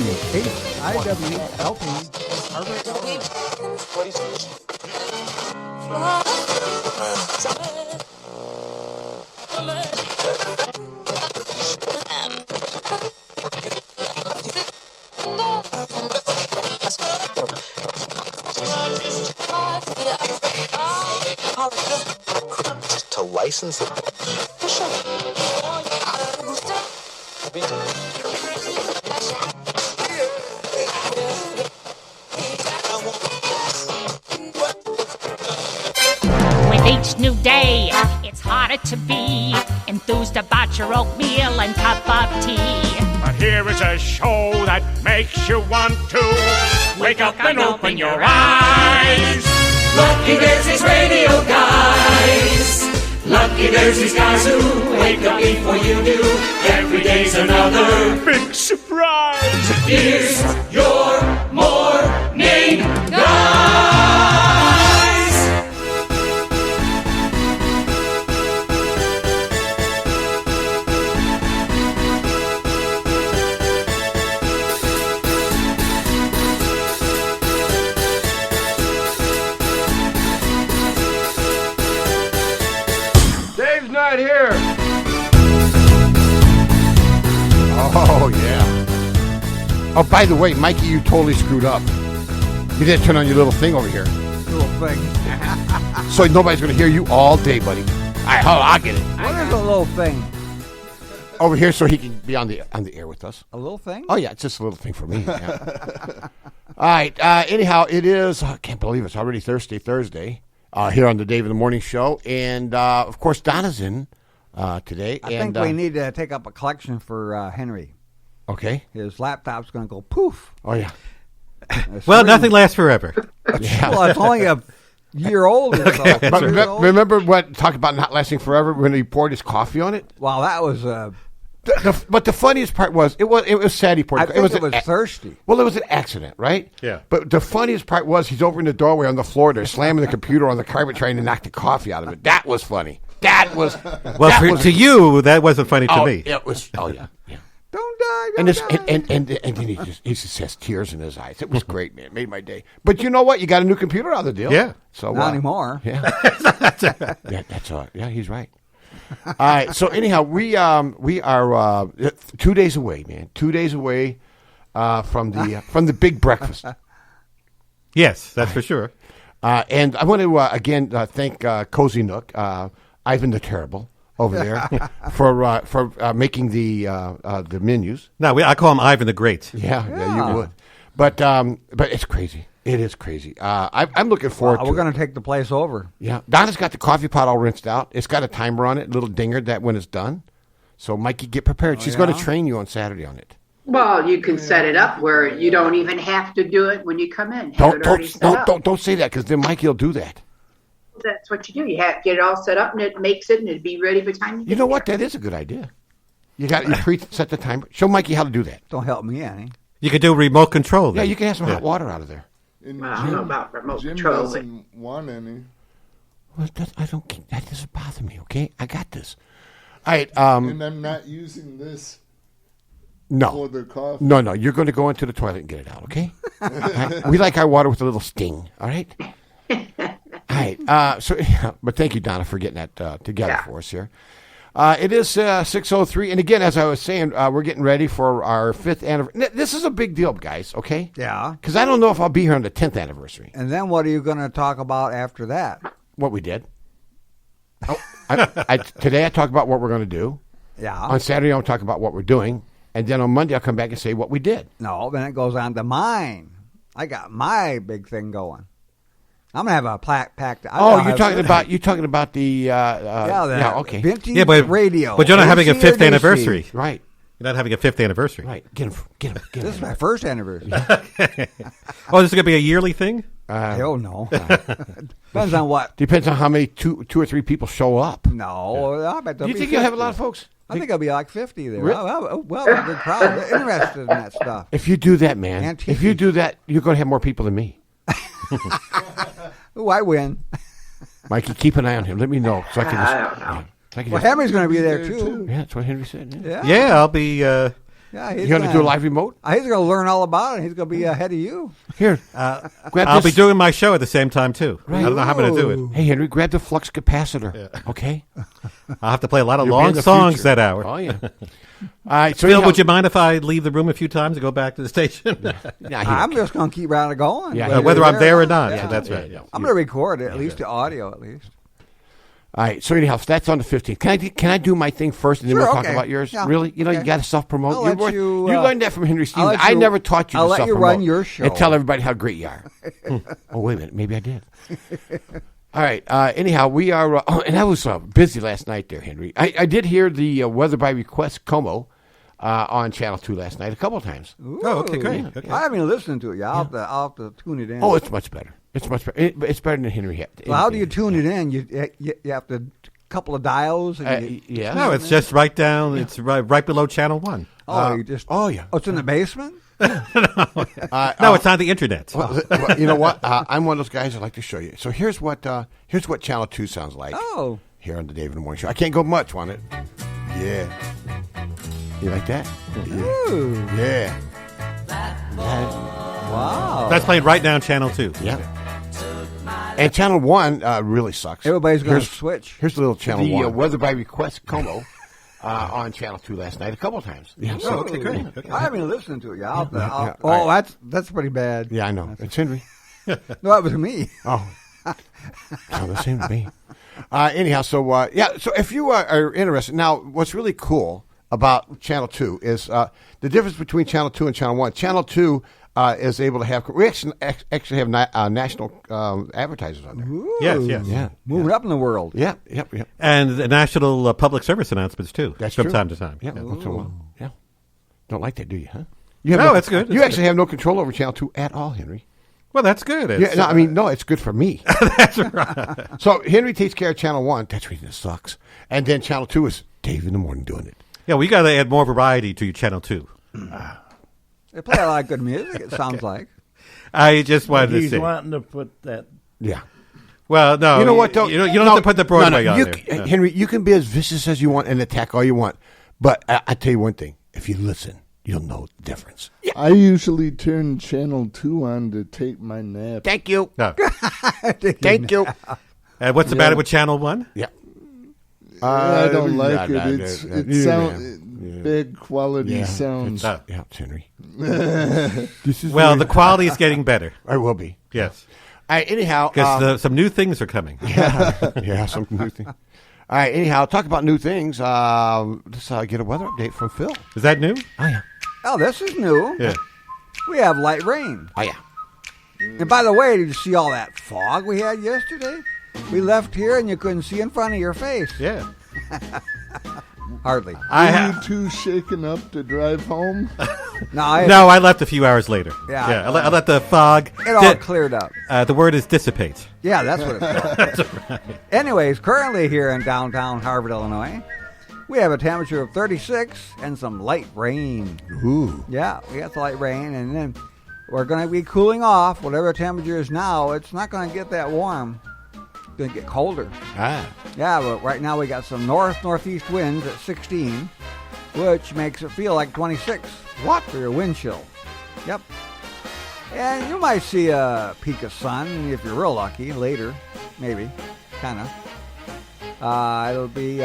IWLP. To license it. With each new day, it's harder to be enthused about your oatmeal and cup of tea. But here is a show that makes you want to wake up and open your eyes. Lucky there's these radio guys. Lucky there's these guys who wake up before you do. Every day's another Big surprise! Here's your morning guys. Dave's not here. Oh, yeah. Oh, by the way, Mikey, you totally screwed up. You didn't turn on your little thing over here. Little thing. So nobody's going to hear you all day, buddy. I'll get it. What is a little thing? Over here so he can be on the air with us. A little thing? Oh, yeah, it's just a little thing for me. Yeah. All right. Anyhow, it is, I can't believe it's already Thursday, here on the Dave in the Morning Show. And, of course, Donna's in today. I think we need to take up a collection for Henry. Okay. His laptop's going to go poof. Oh, yeah. Well, nothing lasts forever. Yeah. Well, it's only a year old. Or so. But Years old. remember what talk about not lasting forever when he poured his coffee on it? Wow, that was But the funniest part was it was sad he poured. I think it was thirsty. Well, it was an accident, right? Yeah. But the funniest part was he's over in the doorway on the floor there, slamming the computer on the carpet, trying to knock the coffee out of it. That was funny. That was Well, to you, that wasn't funny to me. It was. Oh yeah. Yeah. Don't die. And Don't this, die. and then he just has tears in his eyes. It was great, man. It made my day. But you know what? You got a new computer out of the deal. Yeah. So Not anymore. Yeah. Yeah, that's all. Yeah, he's right. All right. So anyhow, we are 2 days away, man. 2 days away from the big breakfast. Yes, that's for sure. And I want to again thank Cozy Nook, Ivan the Terrible over there for making the menus. No, I call him Ivan the Great. Yeah, you would. But it's crazy. It is crazy. I'm looking forward to it. We're going to take the place over. Yeah. Donna's got the coffee pot all rinsed out. It's got a timer on it, a little dinger that when it's done. So, Mikey, get prepared. She's going to train you on Saturday on it. Well, you can set it up where you don't even have to do it when you come in. Don't say that because then Mikey will do that. That's what you do. You have to get it all set up, and it makes it, and it'll be ready by the time you get You know what? there. That is a good idea. You preset the timer. Show Mikey how to do that. Don't help me any. You could do remote control. Yeah, then. you can have some hot water out of there. Well, I don't know about remote Jim control. doesn't want any. Well, that doesn't bother me. Okay, I got this. All right. And I'm not using this No. for the coffee. No. You're going to go into the toilet and get it out, okay? All right? We like our water with a little sting, all right? All right. But thank you, Donna, for getting that together for us here. It is 6:03. And again, as I was saying, we're getting ready for our 5th anniversary. This is a big deal, guys, okay? Yeah. Because I don't know if I'll be here on the 10th anniversary. And then what are you going to talk about after that? What we did. Today I talk about what we're going to do. Yeah. On Saturday I'll talk about what we're doing. And then on Monday I'll come back and say what we did. No, then it goes on to mine. I got my big thing going. I'm gonna have a plaque packed. You're talking about the okay. Vintage radio. But you're not having a 5th AC/DC. anniversary, right? You're not having a 5th anniversary, right? Get him. This is my 1st anniversary. Oh, this is gonna be a yearly thing? Hell no. Depends on what. Depends on how many two or three people show up. No, I bet. Do you think you'll have a lot of folks? I think I'll be like 50 there. Really? Well, a good crowd. They're interested in that stuff. If you do that, man, Antiques. if you do that, you're going to have more people than me. Ooh, I win. Mikey, keep an eye on him. Let me know so I can. I don't know. Well, Henry's going to be there too. Yeah, that's what Henry said. Yeah. Yeah, I'll be. Yeah, Yeah, You going to do a live remote? He's going to learn all about it. He's going to be ahead of you. Here, grab I'll this. be doing my show at the same time, too. I don't know how I'm going to do it. Hey, Henry, grab the flux capacitor. Okay. I'll have to play a lot of You'll be in long the songs future. that hour. Oh, yeah. All right. So Phil, would you mind if I leave the room a few times and go back to the station? I'm just going to keep right going. Yeah, whether I'm there or not. Yeah. So that's right. Yeah. I'm going to record it, at least the audio, at least. All right. So anyhow, so that's on the 15th. Can I do my thing first, and then Sure, we'll talk okay. about yours? Yeah, Really? You know, okay. you got to self-promote. I'll let you, learned that from Henry Stevens. let I you- never taught you I'll to let you self-promote. run your show. And tell everybody how great you are. Oh, wait a minute. Maybe I did. All right. Anyhow, we are, and I was busy last night there, Henry. I did hear the Weather by Request Como on Channel 2 last night a couple of times. Oh, okay, great. Okay. I haven't even listened to it. Yeah, I'll have to tune it in. Oh, it's much better. It's much better. It's better than Henry had. So how do you tune it in? You have to couple of dials. And yeah. No, it's just right down. It's right below Channel 1. you just. Oh, yeah. Oh, it's in the basement. No, it's on the internet. Well, you know what? I'm one of those guys that like to show you. So here's what Channel 2 sounds like. Oh. Here on the David in the Morning Show. I can't go much on it. Yeah. You like that? Ooh. Yeah. Wow. That's playing right now on Channel 2. Yeah. And Channel 1 really sucks. Everybody's going to switch. Here's the little Channel 1. The Weather by Request Como on Channel 2 last night a couple of times. Yeah. Oh, okay, great. Okay. I haven't even listened to it. Yeah, that's pretty bad. Yeah, I know. It's Henry. No, that was me. Oh. Sounds the same to me. Anyhow, so if you are interested, now what's really cool about Channel 2 is the difference between Channel 2 and Channel 1. Channel 2 is able to have, we actually have national advertisers on there. Ooh. Yes. Yeah. Moving up in the world. Yep. And the national public service announcements, too. That's from true. time to time. Yeah, once in a while. Yeah. Don't like that, do you, huh? No, that's good. You actually have no control over Channel 2 at all, Henry. Well, that's good. It's good for me. That's right. So Henry takes care of Channel 1. That's the reason it sucks. And then Channel 2 is Dave in the Morning doing it. Yeah, we got to add more variety to Channel 2. They play a lot of good music, it sounds like. I just wanted to He's say. wanting to put that. Yeah. Well, no. You know what, though? You don't have to put the Broadway on there. Henry, you can be as vicious as you want and attack all you want. But I tell you one thing. If you listen, you'll know the difference. Yeah. I usually turn Channel 2 on to take my nap. Thank you. No. Thank you. And what's the matter with Channel 1? Yeah. I don't like it. It's big quality sounds. Yeah, it's Henry. This is Well, the quality is getting better. I will be. Yes. All right, anyhow. Because some new things are coming. Yeah, some new things. All right, anyhow, talk about new things. Let's get a weather update from Phil. Is that new? Oh, yeah. Oh, this is new. Yeah. We have light rain. Oh, yeah. And by the way, did you see all that fog we had yesterday? We left here and you couldn't see in front of your face. Yeah. Hardly. Are you too shaken up to drive home? No, I left a few hours later. Yeah. I let the fog. It all cleared up. The word is dissipate. Yeah, that's what it's called. That's right. Anyways, currently here in downtown Harvard, Illinois, we have a temperature of 36 and some light rain. Ooh. Yeah, we got the light rain, and then we're going to be cooling off. Whatever the temperature is now, it's not going to get that warm. It's going to get colder. Ah. Yeah, but right now we got some northeast winds at 16, which makes it feel like 26. What? For your wind chill. Yep. And you might see a peak of sun if you're real lucky later, maybe, kind of. It'll be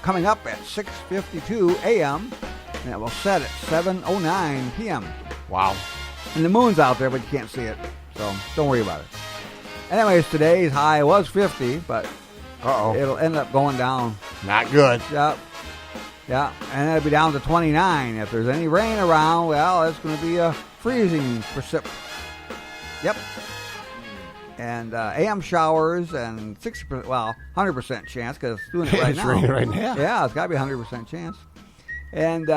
coming up at 6:52 a.m. and it will set at 7:09 p.m. Wow. And the moon's out there, but you can't see it, so don't worry about it. Anyways, today's high was 50, but it'll end up going down. Not good. Yep. Yeah, and it'll be down to 29. If there's any rain around, well, it's going to be a freezing precip. Yep. And AM showers and 100% chance because it's doing it right It's now. raining right now. Yeah, it's got to be 100% chance. And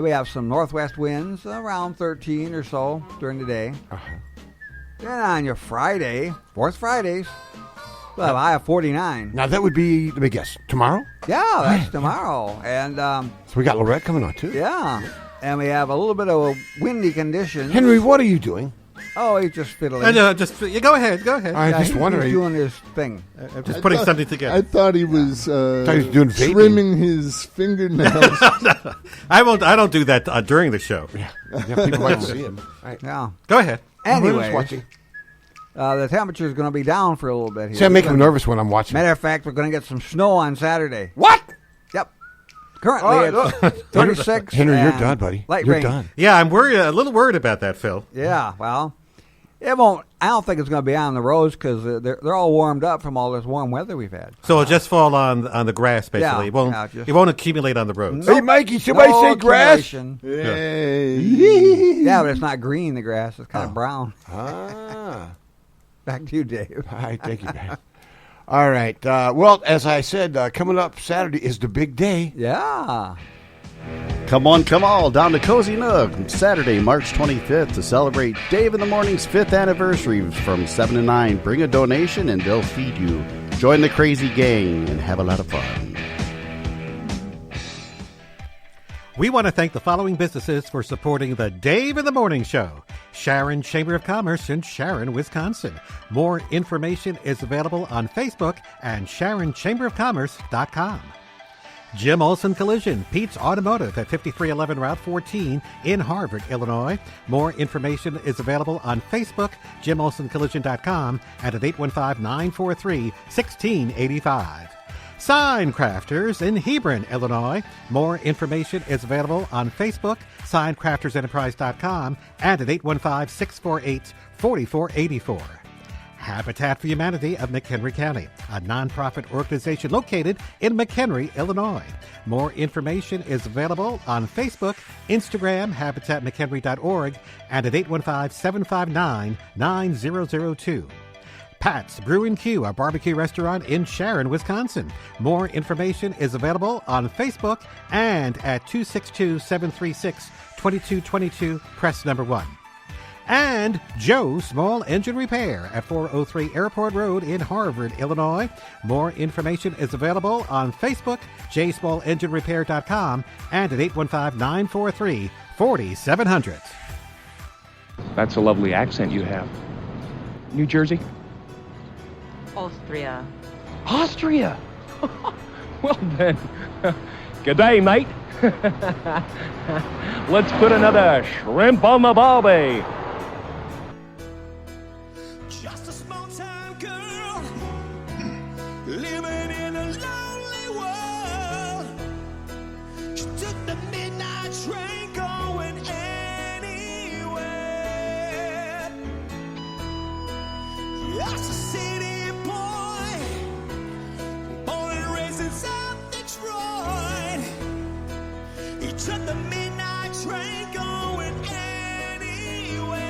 we have some northwest winds around 13 or so during the day. Uh-huh. Then on your Friday, fourth Fridays, we'll have a high of 49. Now, that would be, let me guess, tomorrow? Yeah, that's tomorrow. And So we got Lorette coming on, too. yeah, and we have a little bit of a windy condition. Henry, what are you doing? Oh, he's just fiddling. I know, you go ahead. I Yeah, just he's wondering. doing his thing. I'm just putting something together. I thought he was doing vaping. trimming his fingernails. I don't do that during the show. Yeah, people might see him. Right. Yeah. Go ahead. Anyway, watching. the temperature is going to be down for a little bit here. See, I make him nervous when I'm watching. Matter of fact, we're going to get some snow on Saturday. What? Yep. Currently, it's 36. Henry, you're and done, buddy. Light You're rain. done. Yeah, I'm a little worried about that, Phil. Yeah, well, it won't. I don't think it's going to be on the roads because they're all warmed up from all this warm weather we've had. So it'll just fall on the grass, basically. Yeah, It won't accumulate on the roads. Hey, Mikey, somebody No say grass? accumulation. Hey. Yeah, but it's not green, the grass. It's kind of brown. Ah. Back to you, Dave. All right, thank you, man. All right. Well, as I said, coming up Saturday is the big day. Yeah. Come on, come all down to Cozy Nook Saturday, March 25th to celebrate Dave in the Morning's 5th anniversary from 7 to 9. Bring a donation and they'll feed you. Join the crazy gang and have a lot of fun. We want to thank the following businesses for supporting the Dave in the Morning Show. Sharon Chamber of Commerce in Sharon, Wisconsin. More information is available on Facebook and SharonChamberofCommerce.com. Jim Olson Collision, Pete's Automotive at 5311 Route 14 in Harvard, Illinois. More information is available on Facebook, JimOlsonCollision.com, and at 815-943-1685. Sign Crafters in Hebron, Illinois. More information is available on Facebook, signcraftersenterprise.com, and at 815-648-4484. Habitat for Humanity of McHenry County, a nonprofit organization located in McHenry, Illinois. More information is available on Facebook, Instagram, habitatmchenry.org, and at 815-759-9002. Pat's Brew and Q, a barbecue restaurant in Sharon, Wisconsin. More information is available on Facebook and at 262-736-2222, press number 1. And Joe Small Engine Repair at 403 Airport Road in Harvard, Illinois. More information is available on Facebook, jsmallenginerepair.com, and at 815-943-4700. That's a lovely accent you have. New Jersey? Austria. Austria? Well then, good day, mate. Let's put another shrimp on the barbie. Just a small town girl living in a lonely world. She took the midnight train going anywhere. Just a city boy, born and raised in South Detroit. He took the midnight train going anywhere.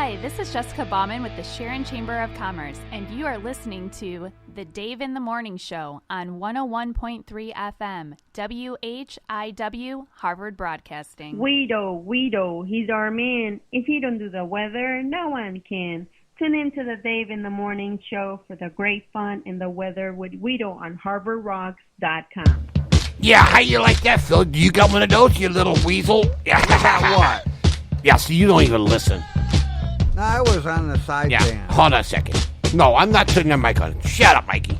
Hi, this is Jessica Bauman with the Sharon Chamber of Commerce, and you are listening to The Dave in the Morning Show on 101.3 FM, WHIW, Harvard Broadcasting. Guido, he's our man. If he don't do the weather, no one can. Tune in to The Dave in the Morning Show for the great fun and the weather with Guido on HarvardRocks.com. Yeah, how you like that, Phil? Do you got one of those, you little weasel? Yeah, what? Yeah, so you don't even listen. No, I was on the side band. Hold on a second. No, I'm not turning the mic on. Shut up, Mikey.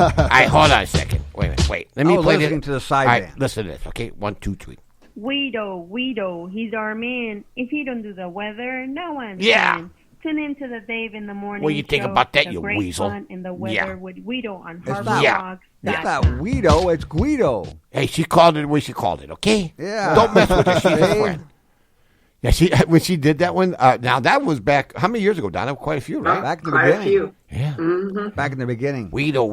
All right, hold on a second. Wait a minute. Let me I was play listening this. to the side All right, band. listen to this, okay? 1, 2, 3. Guido, he's our man. If he don't do the weather, no one Yeah. can. Tune in to The Dave in the Morning What do you think Show about that, for the you great weasel? fun and the weather Yeah. with Guido on It's not, HarvardRocks.com. it's not Guido, it's Guido. Hey, she called it the way she called it, okay? Yeah. Don't mess with her. She's a See? friend. Yeah, when she did that one, now that was back, how many years ago, Donna? Quite a few, right? Back in the Quite a beginning. few. Yeah. Mm-hmm. Back in the beginning. Guido.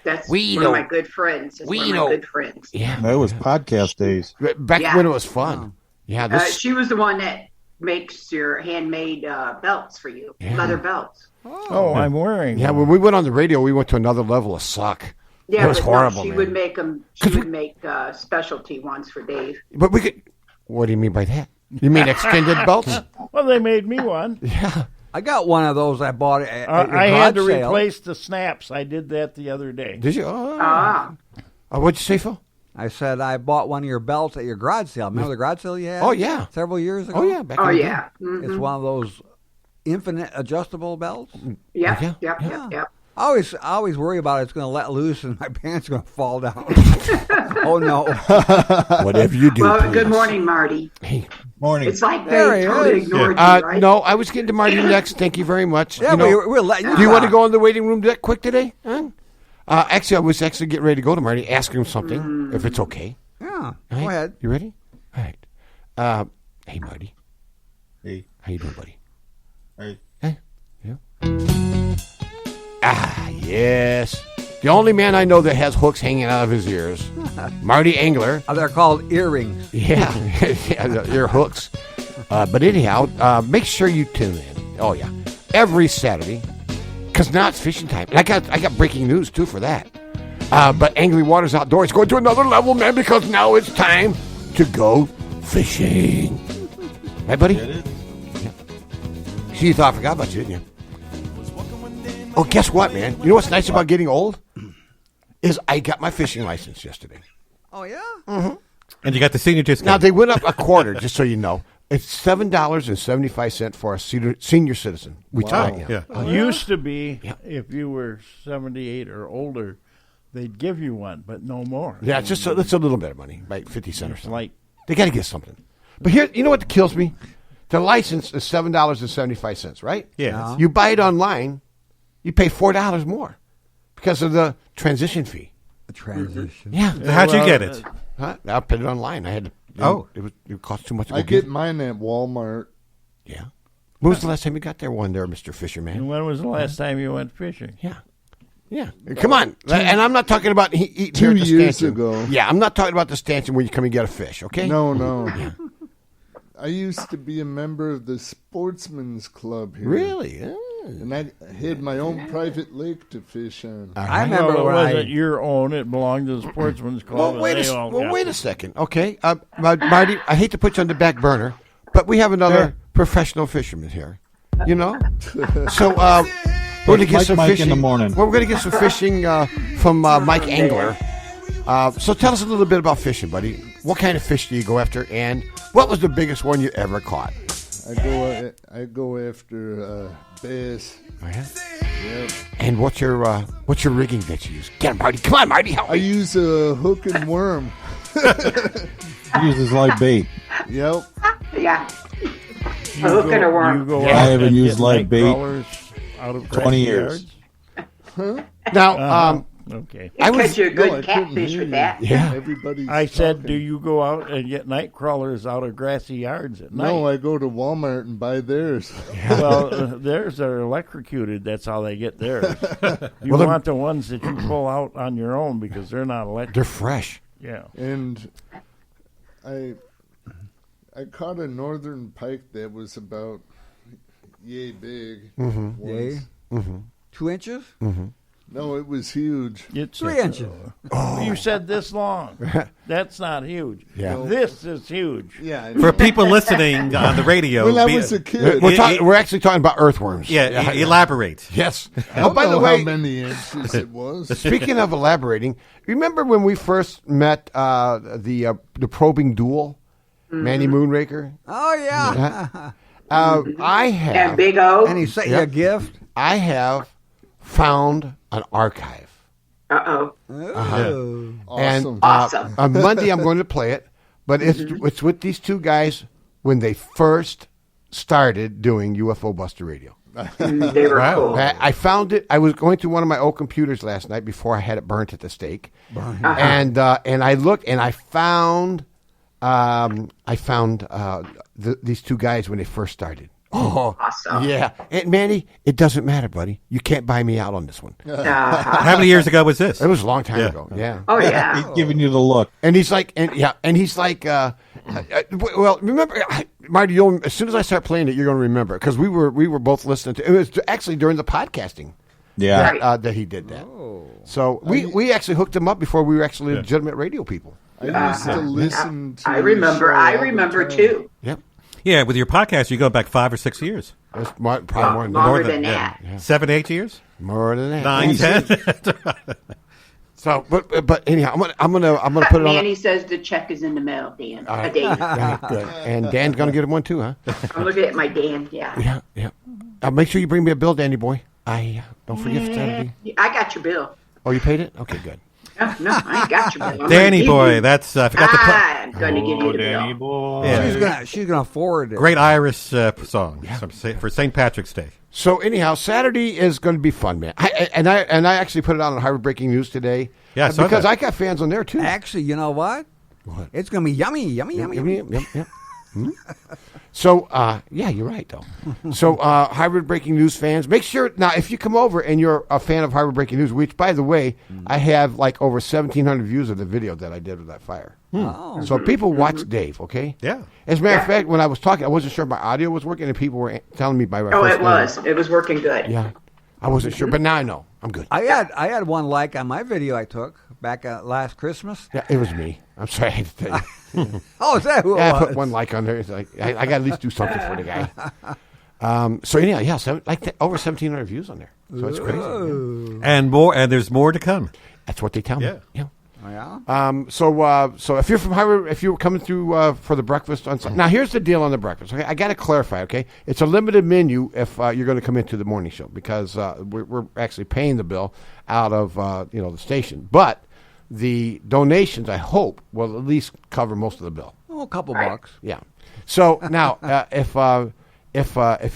That's one of my good friends. That's one of my good friends. Yeah. That was podcast days. Back Yeah. when it was fun. Yeah. She was the one that makes your handmade belts for you, leather belts. Oh, I'm wearing. Yeah, when we went on the radio, we went to another level of suck. Yeah, it was but horrible, no, she man. would make them. She would make specialty ones for Dave. But we could. What do you mean by that? You mean extended belts? Well, they made me one. Yeah. I got one of those I bought at your I had to garage sale. replace the snaps. I did that the other day. Did you? What'd you say, Phil? I said I bought one of your belts at your garage sale. Remember the garage sale you had? Oh, yeah. Several years ago? Oh, yeah. Back in the day. Mhm. It's one of those infinite adjustable belts. Yeah. I always worry about it's going to let loose and my pants are going to fall down. Oh, no. Whatever you do. Well, please. good morning, Marty. Hey. Morning. It's like There they he totally is. ignored you, right? No, I was getting to Marty next. Thank you very much. Yeah, You know, we're letting you do you want to talk. go in the waiting room that quick today? Huh? Actually, I was actually getting ready to go to Marty, ask him something, if it's okay. Yeah, All go right? ahead. You ready? All right. Hey, Marty. Hey. How you doing, buddy? Hey. Hey. Yeah. Yes. The only man I know that has hooks hanging out of his ears, Marty Engler. They're called earrings. Yeah, yeah, ear hooks. But anyhow, make sure you tune in. Oh yeah, every Saturday, because now it's fishing time. And I got breaking news too for that. But Angry Waters Outdoors going to another level, man, because now it's time to go fishing. Right, buddy? Yeah. See, you thought I forgot about you, didn't you? Oh, guess what, man? You know what's nice about getting old? Is I got my fishing license yesterday. Oh, yeah? Mm-hmm. And you got the senior discount. Now, they went up a quarter, just so you know. It's $7.75 for a senior citizen. Which Wow. Used to be, if you were 78 or older, they'd give you one, but no more. Yeah, it's a little bit of money, like 50 cents or something. Like, they got to get something. But here, you know what kills me? The license is $7.75, right? Yeah. You buy it online, you pay $4 more because of the transition fee. The transition. Yeah. How'd you get it? Huh? I paid it online. I had to. It cost too much. To I go get it. mine at Walmart. Yeah. When was the last time you got there? One there, Mr. Fisherman. and when was the last time you went fishing? Yeah. Yeah. Come on. And I'm not talking about eating 2 here at the years stanchion. ago. Yeah, I'm not talking about the stanchion where you come and get a fish, okay? No. I used to be a member of the Sportsman's Club here. Really? Yeah. And I had my own private lake to fish on. I remember Well, it when wasn't your own. It belonged to the Sportsman's Club. Well, wait and a second. Okay. Marty, I hate to put you on the back burner, but we have another professional fisherman here. You know? So, we're going to get some Mike fishing. in the morning. Well, we're going to get some fishing from Mike Engler. So tell us a little bit about fishing, buddy. What kind of fish do you go after, and what was the biggest one you ever caught? I go after bass. Oh, yeah? Yep. And what's your rigging that you use? Get him, Marty. Come on, Marty. Help I me. use a hook and worm. He uses live bait. Yep. Yeah. A hook and a worm. I haven't used live bait out of 20 years. Now, okay. I catch you a good catfish with that. Yeah. Everybody's I said, talking. do you go out and get night crawlers out of grassy yards at night? No, I go to Walmart and buy theirs. Well, theirs are electrocuted. That's how they get theirs. You Well, want the ones that you pull out on your own because they're not electric. They're fresh. Yeah. And I caught a northern pike that was about yay big. Mm-hmm. Yay. Mm-hmm. 2 inches? Mm-hmm. No, it was huge. It's 3 inches. Oh. You said this long. That's not huge. Yeah. This is huge. Yeah. For people listening on the radio, When I was a kid. We're actually talking about earthworms. Yeah, elaborate. Yes. I don't by the know way, how many inches it was. Speaking of elaborating, remember when we first met the probing duel, Manny Moonraker? Oh, yeah. I have. And Big O. And he sent you a gift? I have found an archive. Uh-oh. Oh. And Awesome. on Monday I'm going to play it, but it's with these two guys when they first started doing UFO Buster Radio. They were cool. I found it. I was going through one of my old computers last night before I had it burnt at the stake, and I looked and I found these two guys when they first started. Oh, awesome! Yeah, and Manny, it doesn't matter, buddy. You can't buy me out on this one. How many years ago was this? It was a long time ago. Yeah. Oh yeah. He's giving you the look. And he's like, well, remember, Marty, as soon as I start playing it, you're going to remember it because we were both listening to it. It was actually during the podcasting. Yeah. That he did that. Oh. So we actually hooked him up before we were actually legitimate radio people. I used to listen to. I remember too. Yep. Yeah, with your podcast, you go back 5 or 6 years. That's probably Longer than that. Yeah. 7, 8 years. More than that. 9, 10. So, but anyhow, I'm gonna put it on. Manny says the check is in the mail, Dan. Dave. Good. And Dan's gonna get him one too, huh? I'm looking at my Dan. Yeah. Yeah. Make sure you bring me a bill, Danny boy. Don't forget Saturday. I got your bill. Oh, you paid it? Okay, good. No, I ain't got your bill. Danny boy, that's I forgot to I'm going to give you the Danny bill. boy. Yeah. She's gonna forward it. Great Irish song for St. Patrick's Day. So anyhow, Saturday is going to be fun, man. I actually put it out on Harvard Breaking News today. Yeah, because I got fans on there too. Actually, you know what? What? It's gonna be yummy. Yep. So, yeah, you're right, though. So, Harvard Breaking News fans, make sure, now, if you come over and you're a fan of Harvard Breaking News, which, by the way, I have like over 1,700 views of the video that I did with that fire. Oh. So, people watch Dave, okay? Yeah. As a matter of fact, when I was talking, I wasn't sure if my audio was working, and people were telling me by Oh, it was. It was working good. Yeah. I wasn't sure, but now I know. I'm good. I had one like on my video I took back last Christmas. Yeah, it was me. I'm sorry I had to tell you. Oh, is that who it I was? put one like on there. It's like I got to at least do something for the guy. So anyhow, yeah, over 1,700 views on there. So it's crazy. And more, and there's more to come. That's what they tell me. Yeah. Oh, yeah. So if you're from Harvard, if you're coming through for the breakfast on Sunday, now here's the deal on the breakfast. Okay, I got to clarify. Okay, it's a limited menu if you're going to come into the morning show because we're actually paying the bill out of the station, but the donations I hope will at least cover most of the bill. Oh, a couple bucks. Yeah. So now if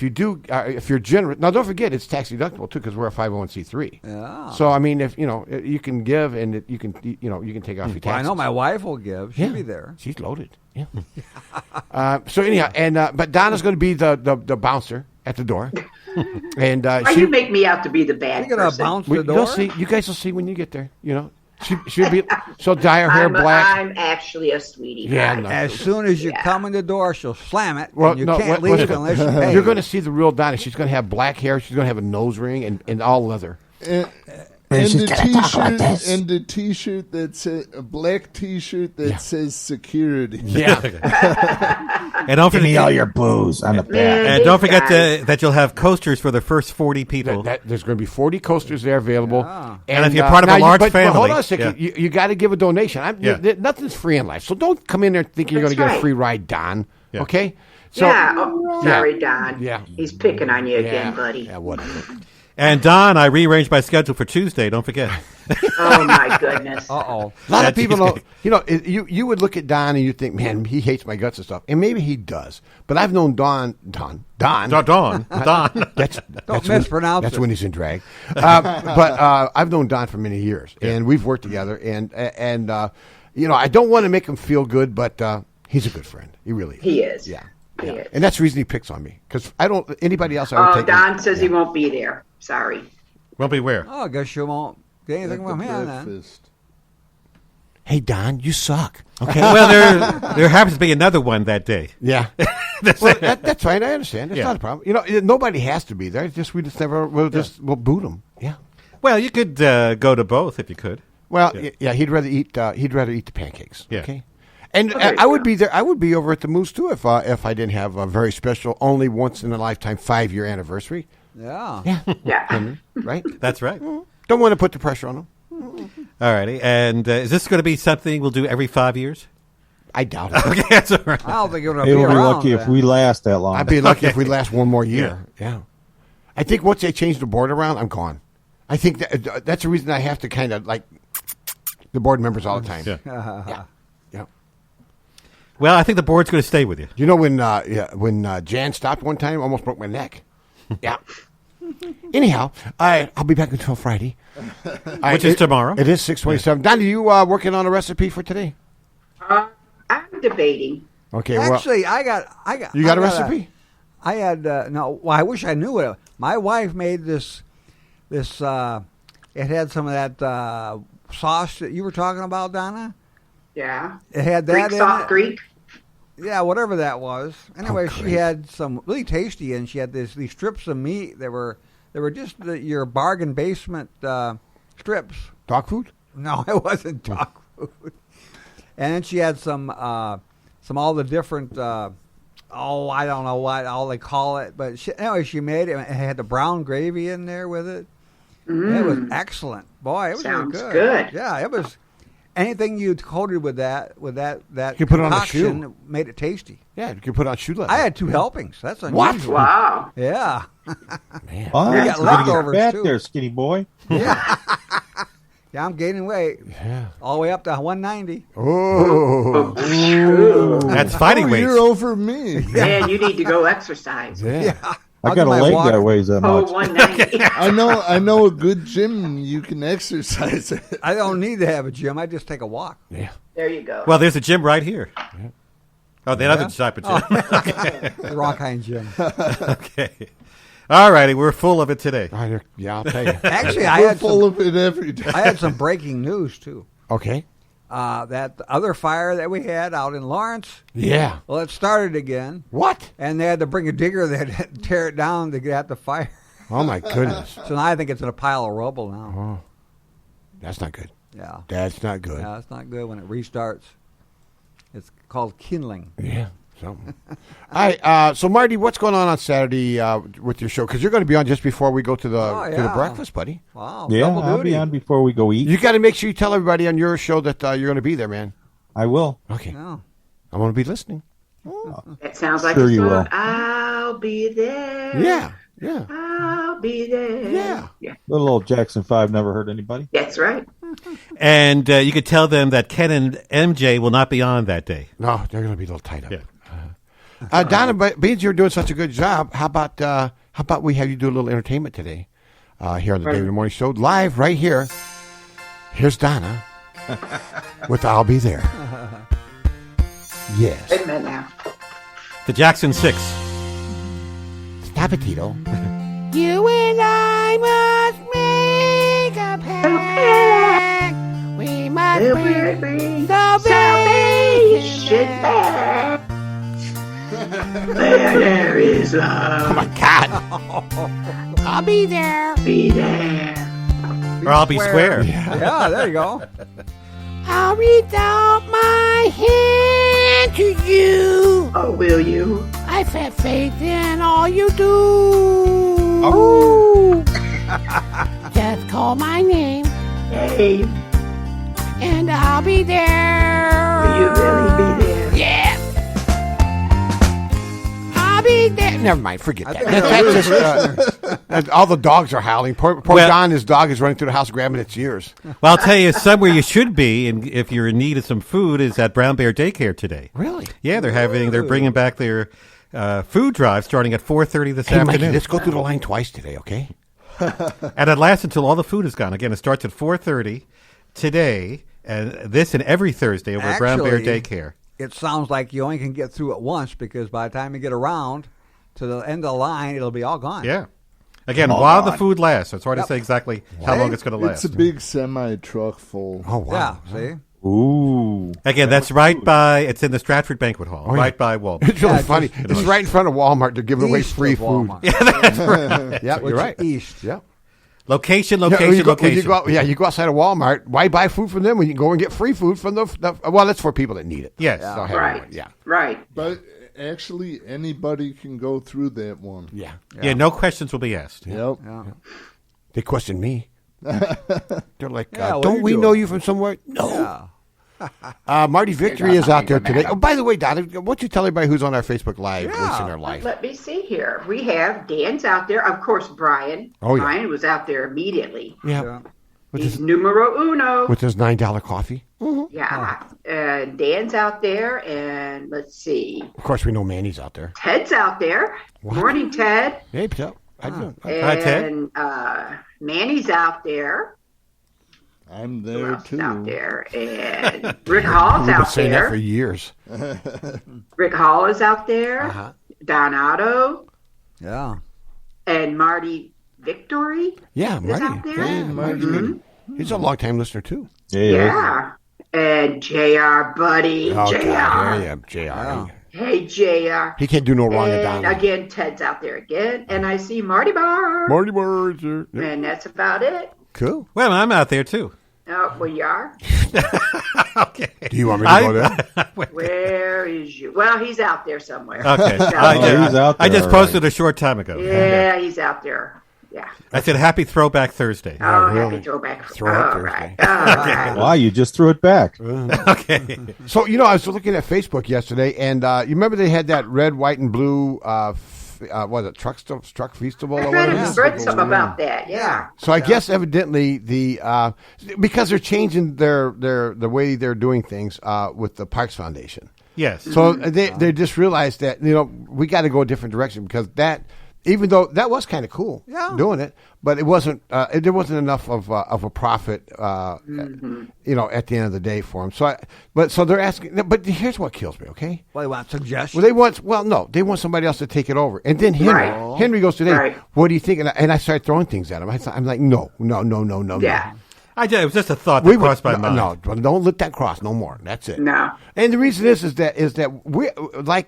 you do if you're generous, now don't forget it's tax deductible too because we're a 501c3. Yeah. So I mean if you can give and you can take off your taxes. Well, I know my wife will give. She'll be there. She's loaded. Yeah. So anyhow, and but Donna's going to be the bouncer at the door. And Why you make me out to be the bad You're gonna person? bounce the door. You'll see. You guys will see when you get there. She'll dye her hair black. I'm actually a sweetie. Yeah, pie. no. As soon as you come in the door, she'll slam it. Well, and you no, can't what- leave unless you pay. You're going to see the real Donna. She's going to have black hair. She's going to have a nose ring and all leather. And she's the gonna talk like T-shirt this. and the T-shirt that says a black T-shirt that says security. Yeah. And don't Give me forget all your booze on the back. and don't forget that you'll have coasters for the first 40 people. There's going to be 40 coasters there available. Yeah. And if you're part of a now large but family, hold on a second. You got to give a donation. Nothing's free in life. So don't come in there thinking you're going That's to get a right. free ride, Don. Yeah. Okay? So, sorry, Don. Yeah. He's picking on you again, buddy. Yeah, whatever. And Don, I rearranged my schedule for Tuesday. Don't forget. Oh my goodness. Uh-oh. A lot of people don't. You would look at Don and you think, man, he hates my guts and stuff, and maybe he does. But I've known Don. Don. That's mispronounce That's it. when he's in drag. But I've known Don for many years, and we've worked together. And I don't want to make him feel good, but he's a good friend. He really is. He is. Yeah. He is. And that's the reason he picks on me because I don't. Anybody else? I would Oh, take Don says he won't be there. Sorry. Won't be where? Oh, I guess you won't get anything At from the him then. breakfast. hey, Don, you suck. Okay. Well, there happens to be another one that day. Yeah. That's fine. I understand. It's not a problem. You know, nobody has to be there. We just never. We'll boot them. Yeah. Well, you could go to both if you could. Well, yeah. He'd rather eat the pancakes. Yeah. Okay. And I would be there. I would be over at the Moose too if I didn't have a very special, only once in a lifetime 5-year anniversary. Yeah. Yeah. Yeah. Right. That's right. Don't want to put the pressure on them. All righty. And is this going to be something we'll do every 5 years? I doubt it. Okay, that's all right. I don't think it'll Hey, be we'll be around. lucky if we last that long. I'd be lucky if we last one more year. Yeah. I think once they change the board around, I'm gone. I think that's the reason I have to kind of like the board members all the time. Yeah. Yeah. Well, I think the board's going to stay with you. You know when Jan stopped one time, almost broke my neck. Yeah. Anyhow, I'll be back until Friday, which is tomorrow. It is 6:27. Don, are you working on a recipe for today? I'm debating. Okay. Actually, I got. You got a recipe? I had no. Well, I wish I knew it. My wife made this. It had some of that sauce that you were talking about, Donna. Yeah. It had that Greek in sauce, it. Greek. Yeah, whatever that was. Anyway, she great. had some really tasty, and she had these strips of meat that were just your bargain basement strips. Dog food? No, it wasn't dog food. And then she had some all the different. I don't know what all they call it, but anyway, she made it. It had the brown gravy in there with it. It was excellent. Boy, it was Sounds really good. Yeah, it was. Anything you coated with that You put it on a concoction shoe. made it tasty. Yeah, you can put it on shoe leather. I had 2 helpings. That's unusual. What? Wow. Yeah. Man. What? You got You're gonna leftovers, get fat too. there, skinny boy. Yeah. Yeah, I'm gaining weight. Yeah. All the way up to 190. Oh. That's fighting weight. You're over me. Man, you need to go exercise. Yeah. I I'll got do a my leg walk. that weighs that Oh, much. 190. I know a good gym you can exercise at. I don't need to have a gym. I just take a walk. Yeah. There you go. Well, there's a gym right here. Oh, the other type of gym. The wrong kind of gym. Okay. All righty, we're full of it today. Yeah, I'll tell you. Actually, I We're had full of it every day. I had some breaking news, too. Okay. That other fire that we had out in Lawrence. Yeah. Well, it started again. What? And they had to bring a digger that had to tear it down to get at the fire. Oh, my goodness. So now I think it's in a pile of rubble now. Oh. That's not good. Yeah. That's not good. Yeah, it's not good when it restarts. It's called kindling. Yeah. Something. All right. So, Marty, what's going on Saturday with your show? Because you're going to be on just before we go to the breakfast, buddy. Wow. Yeah, double I'll duty. be on before we go eat. You got to make sure you tell everybody on your show that you're going to be there, man. I will. Okay. Yeah. I'm going to be listening. That sounds like Sure a you song. will. I'll be there. Yeah. Yeah. I'll be there. Yeah. Little old Jackson 5 never hurt anybody. That's right. And you could tell them that Ken and MJ will not be on that day. No, they're going to be a little tight up. Yeah. Donna, being you're doing such a good job, how about we have you do a little entertainment today here on the David in the Morning Show, live right here. Here's Donna with I'll Be There. Yes. Wait a minute now. The Jackson 6. Stop it, Tito. You and I must make a pact. We must bring salvation back. Where there is love. Oh, my God. I'll be there. Be there. Or I'll be square. Yeah, there you go. I'll reach out my hand to you. Oh, will you? I've had faith in all you do. Oh. Just call my name. Hey, And I'll be there. will you really be there? Yeah. I'll be there. Never mind, forget that. That's just, all the dogs are howling. Poor Don, his dog is running through the house grabbing its ears. Well, I'll tell you, somewhere you should be, and if you're in need of some food, is at Brown Bear Daycare today. Really? Yeah, they're bringing back their food drive starting at 4:30 this Hey, Mikey, afternoon. let's go through the line twice today, okay? And it lasts until all the food is gone. Again, it starts at 4:30 today, and this and every Thursday over at Brown Bear Actually, Daycare. It sounds like you only can get through it once because by the time you get around to the end of the line, it'll be all gone. Yeah. Again, while the food lasts. It's hard to say exactly how long it's going to last. It's a big semi truck full. Oh, wow. Yeah, see? Ooh. Again, that's right by. It's in the Stratford Banquet Hall, Oh, yeah. right by Walmart. It's really funny. It's right in front of Walmart. They're giving away East free of food. Walmart. Yeah, that's right. Yeah, Which you're right. is east. Yeah. Location. When you go out, you go outside of Walmart. Why buy food from them when you can go and get free food from the well, that's for people that need it. Yes. Don't have Right. anyone. Yeah. Right. But actually, anybody can go through that one. Yeah. Yeah. No questions will be asked. Yep. Yeah. They question me. They're like, Yeah, what don't you we doing? know you from somewhere? No. Yeah. Marty Victory is out there today. Oh, by the way, Donna, why don't you tell everybody who's on our Facebook Live, wasting their life? Let me see here. We have Dan's out there. Of course, Brian. Oh, yeah. Brian was out there immediately. Yeah. With He's his, numero uno. with his $9 coffee. Yeah. And Dan's out there. And let's see. Of course, we know Manny's out there. Ted's out there. What? Morning, Ted. Hey, Pep. How you doing? Hi, Ted. And Manny's out there. I'm Who there else is too. out there? And Rick Hall's We've been out saying that for there. years. Rick Hall is out there. Uh-huh. Don Otto. Yeah. And Marty Victory. Yeah, is Marty. out there. Yeah, Marty. He's a long-time listener, too. Yeah. And JR Buddy. Oh, JR. God. Yeah, JR. Hey, JR. He can't do no wrong at And Donna. again, Ted's out there again. And I see Marty Barr. Marty Birds. Yep. And that's about it. Cool. Well, I'm out there too. Oh, well, you are? Okay. Do you want me to go there? Where is you? Well, he's out there somewhere. Okay. He's out there. he's out I there, just all posted right. a short time ago. Yeah, he's out there. Yeah. I said Happy Throwback Thursday. Oh, really? happy throwback. Throw up All Thursday. right. All right. Wow, you just threw it back. Okay. So, I was looking at Facebook yesterday, and you remember they had that red, white, and blue, what is it, truck festival or I whatever? heard read something about that. Yeah. So I guess evidently because they're changing the way they're doing things with the Parks Foundation. Yes. So they just realized that we got to go a different direction because that. Even though that was kind of cool, doing it, but it wasn't. There wasn't enough of a profit, at the end of the day for them. So they're asking. But here's what kills me. Okay. Well, they want suggestions. Well, they want somebody else to take it over. And then Henry goes today. Right. What do you think? And I started throwing things at him. I'm like, no. Yeah. I did. It was just a thought that crossed my mind. No, don't let that cross no more. That's it. No. And the reason is that we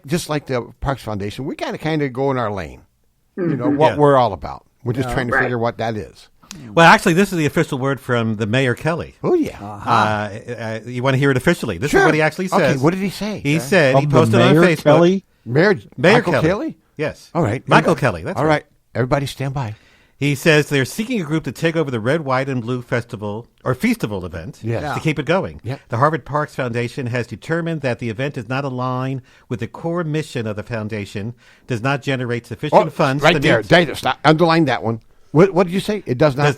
just like the Parks Foundation, we kind of go in our lane. What we're all about. We're just trying to figure what that is. Well, actually, this is the official word from the Mayor Kelly. Oh, yeah. You want to hear it officially? This Sure. is what he actually says. Okay, what did he say? He said, he Of the posted on Mayor Facebook. Kelly? Mayor Michael Kelly? Yes. All right. Michael Kelly. That's all right. Everybody stand by. He says they're seeking a group to take over the Red, White, and Blue Festival or Feastival event to keep it going. Yep. The Harvard Parks Foundation has determined that the event does not align with the core mission of the foundation, does not generate sufficient funds. Right there. Stop. Underline that one. What did you say? It does not.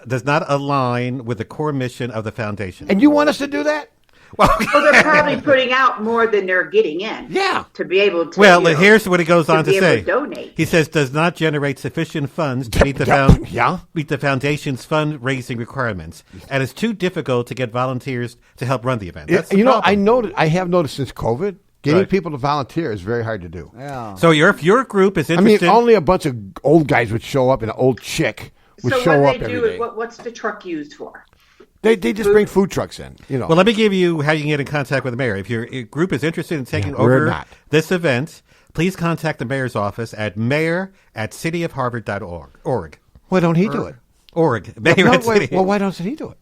Does not align with the core mission of the foundation. And you want us to do that? Well, they're probably putting out more than they're getting in. Yeah. To be able to. Well, here's what he goes on to be able say. to donate. He says does not generate sufficient funds to meet the foundation's fundraising requirements, and it's too difficult to get volunteers to help run the event. That's the problem. I have noticed since COVID, getting people to volunteer is very hard to do. Yeah. So if your group is interested, only a bunch of old guys would show up, and an old chick would so show what up they every do day. is what's the truck used for? They just bring food trucks in. Well, let me give you how you can get in contact with the mayor. If your group is interested in taking we're over not. this event, please contact the mayor's office at mayor@cityofharvard.org. Why don't he do it? Org. Why doesn't he do it?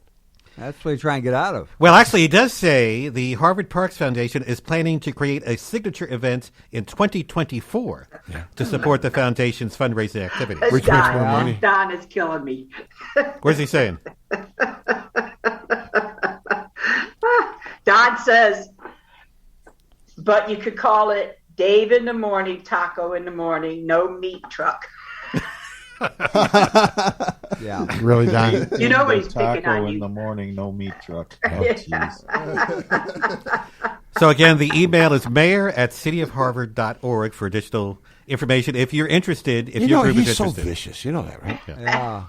That's what he's trying to get out of. Well, actually, he does say the Harvard Parks Foundation is planning to create a signature event in 2024 to support the foundation's fundraising activities. Which makes more money. Don is killing me. What's he saying? Don says, but you could call it Dave in the morning, taco in the morning, no meat truck. Yeah. Really, Don? You know what he's picking Taco on in you. the morning, no meat truck. Oh, jeez. So again, the email is mayor@cityofharvard.org for additional information. If you're interested, if your group is he's interested. so vicious. You know that, right? Yeah.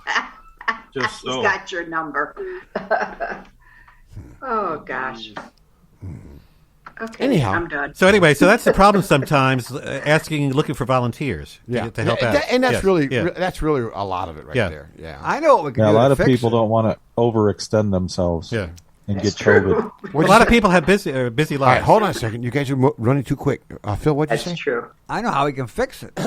Just He's so. got your number. Oh, gosh. Okay, Anyhow. I'm done. So anyway, so that's the problem sometimes, looking for volunteers to help out. And that's Yes. that's really a lot of it right there. Yeah. I know what we can Yeah, do a lot to of fix people it. don't want to overextend themselves. Yeah. and That's get true. COVID. A lot of people have busy lives. All right, hold on a second. You guys are running too quick. Phil, what'd you say? That's true. I know how we can fix it.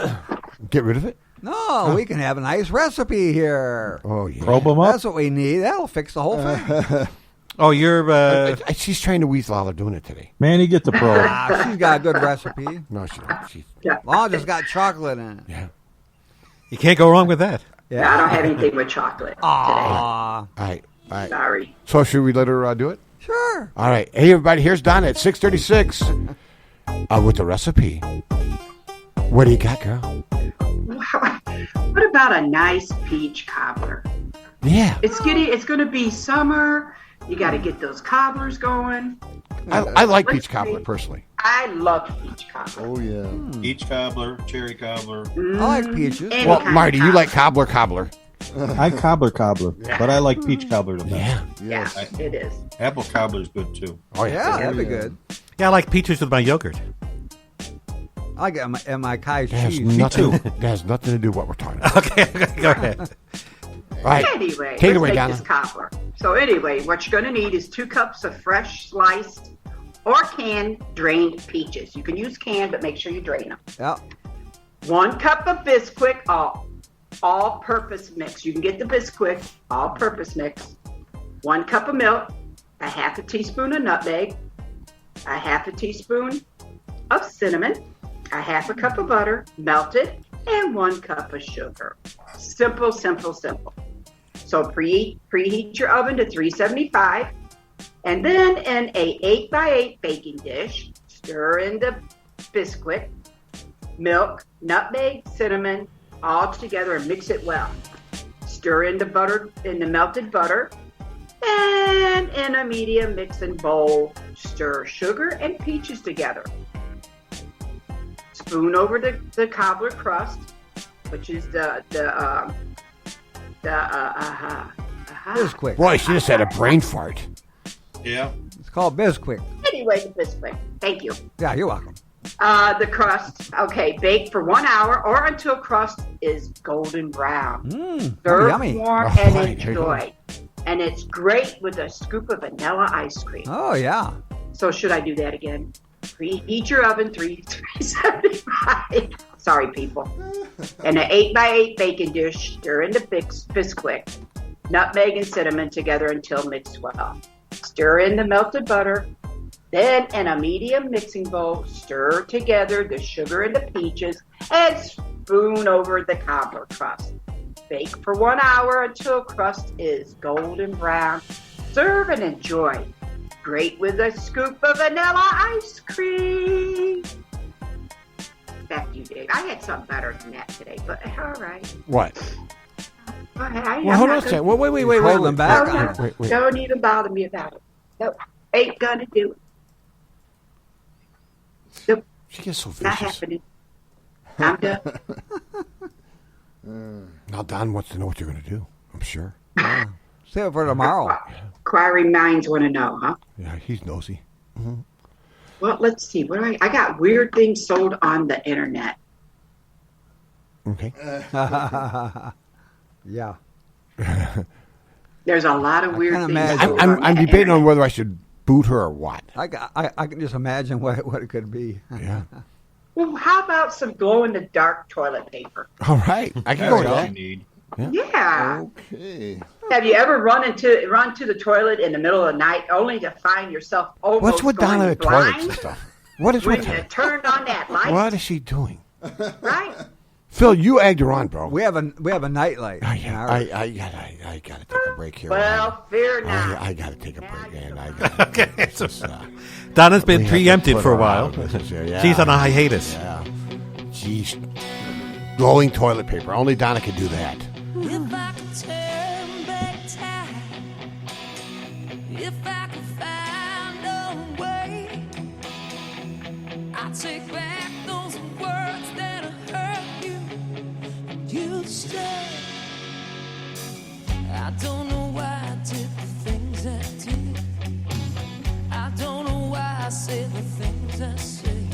Get rid of it? No, we can have a nice recipe here. Oh, yeah. Probe them up. That's what we need. That'll fix the whole thing. Oh, you're. She's trying to weasel out of doing it today. Manny, get the probe. She's got a good recipe. No, she don't. She's, Well, just got chocolate in it. yeah. You can't go wrong with that. Yeah. I don't have anything with chocolate Aw. All right. today. Sorry. So should we let her do it? Sure. All right. Hey, everybody. Here's Donna at 6:36 with the recipe. What do you got, girl? What about a nice peach cobbler? Yeah. It's going to be summer. You got to get those cobblers going. I like peach cobbler, personally. I love peach cobbler. Oh, yeah. Peach cobbler, cherry cobbler. I like peaches. Any Well, kind of Marty, you cobbler. like cobbler. I cobbler, but I like peach cobbler the best. Yeah. Yeah, it is. Apple cobbler's good too. Oh, Yeah, that'd be good. Yeah, I like peaches with my yogurt. I get my Kai That has cheese. nothing. That has nothing to do with what we're talking about. Okay, go ahead. All right. Anyway, Take it let's away, make Donna. this cobbler. So anyway, what you're going to need is 2 cups of fresh sliced or canned drained peaches. You can use canned, but make sure you drain them. Yep. 1 cup of Bisquick all-purpose mix. You can get the Bisquick all-purpose mix. 1 cup of milk, a half a teaspoon of nutmeg, a half a teaspoon of cinnamon, a half a cup of butter, melted, and 1 cup of sugar. Simple, simple, simple. So preheat your oven to 375, and then in a 8x8 baking dish, stir in the Bisquick, milk, nutmeg, cinnamon, all together and mix it well. Stir in the melted butter, and in a medium mixing bowl, stir sugar and peaches together. Spoon over the cobbler crust, which is Bisquick. Boy, she just had a brain fart. Yeah. It's called Bisquick. Anyway, the Bisquick. Thank you. Yeah, you're welcome. The crust, okay, bake for 1 hour or until crust is golden brown. Serve yummy. warm Oh, and right, here you go. enjoy. And it's great with a scoop of vanilla ice cream. Oh, yeah. So should I do that again? Preheat your oven 375. Sorry, people. In an 8x8 baking dish, stir in the Bisquick, nutmeg and cinnamon together until mixed well. Stir in the melted butter. Then in a medium mixing bowl, stir together the sugar and the peaches and spoon over the cobbler crust. Bake for 1 hour until crust is golden brown. Serve and enjoy. Great with a scoop of vanilla ice cream. Back to you, Dave. I had something better than that today, but all right. What? Go ahead. Well, hold on a second. Wait. Hold them back. Wait. Don't even bother me about it. Nope. Ain't gonna do it. Nope. She gets so Not vicious. happening. I'm done. Now Don wants to know what you're going to do. I'm sure. Save it for tomorrow. Inquiring minds want to know, huh? Yeah, he's nosy. Well, let's see. I got weird things sold on the internet. Okay. Yeah. There's a lot of weird can't things. imagine. sold on I'm the debating on internet. whether I should boot her or what. I can just imagine what it could be. Yeah. Well, how about some glow-in-the-dark toilet paper? All right. I can go with That's all that. you need. Yeah. Okay. Have you ever run to the toilet in the middle of the night only to find yourself almost What's with going Donna the blind toilets and stuff? What is when with you her? turned on that light? What is she doing? Right? Phil, you egged her on, bro. We have a nightlight. Oh, in yeah. our- I got to take a break here. Well, fear not. I got to take a break, man. I gotta, Okay, this so- is, Donna's been we have to preempted put for a her while. out. This is, yeah. She's on a hiatus. Yeah. Jeez. Glowing toilet paper. Only Donna could do that. If I could turn back time, if I could find a way, I'd take back those words that hurt you, and you'd stay. I don't know why I did the things I did. I don't know why I said the things I say.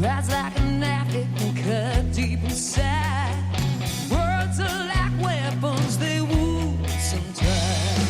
Pride's like a knife, it can cut deep inside. Words are like weapons, they wound sometimes.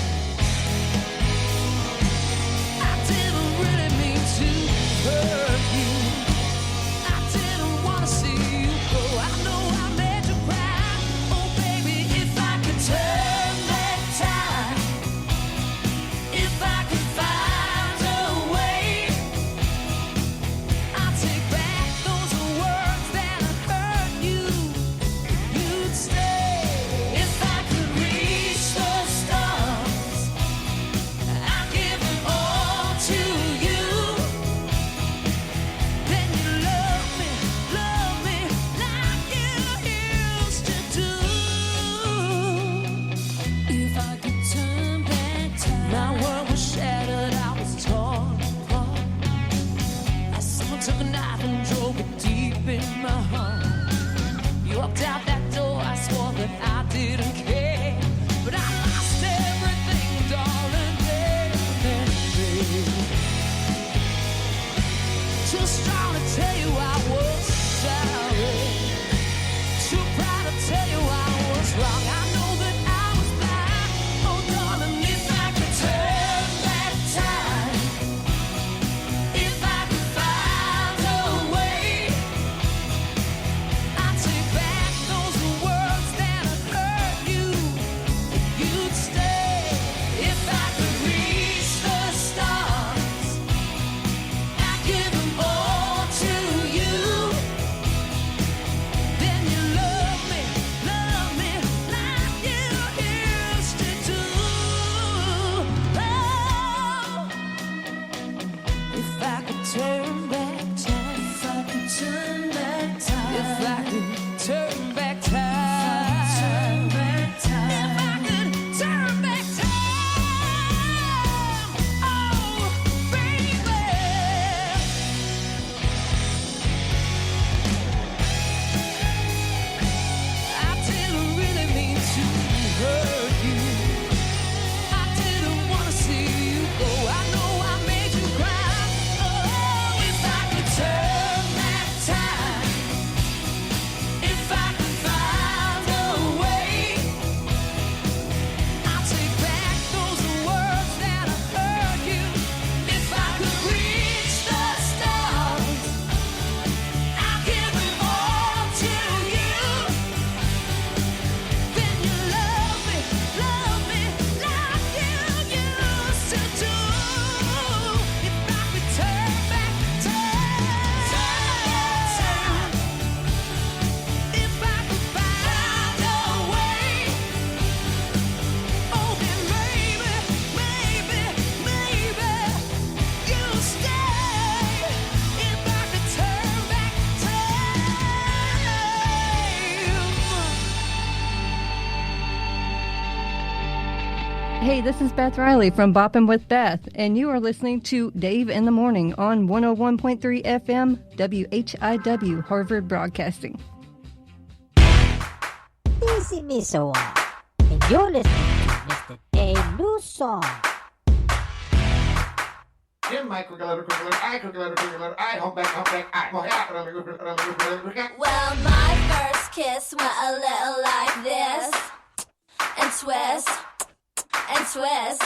Hey, this is Beth Riley from Boppin' with Beth, and you are listening to Dave in the Morning on 101.3 FM, WHIW, Harvard Broadcasting. This is Miss Owen, and you're listening to Mr. Dave New Song. Well, my first kiss went a little like this, and twist, and twist.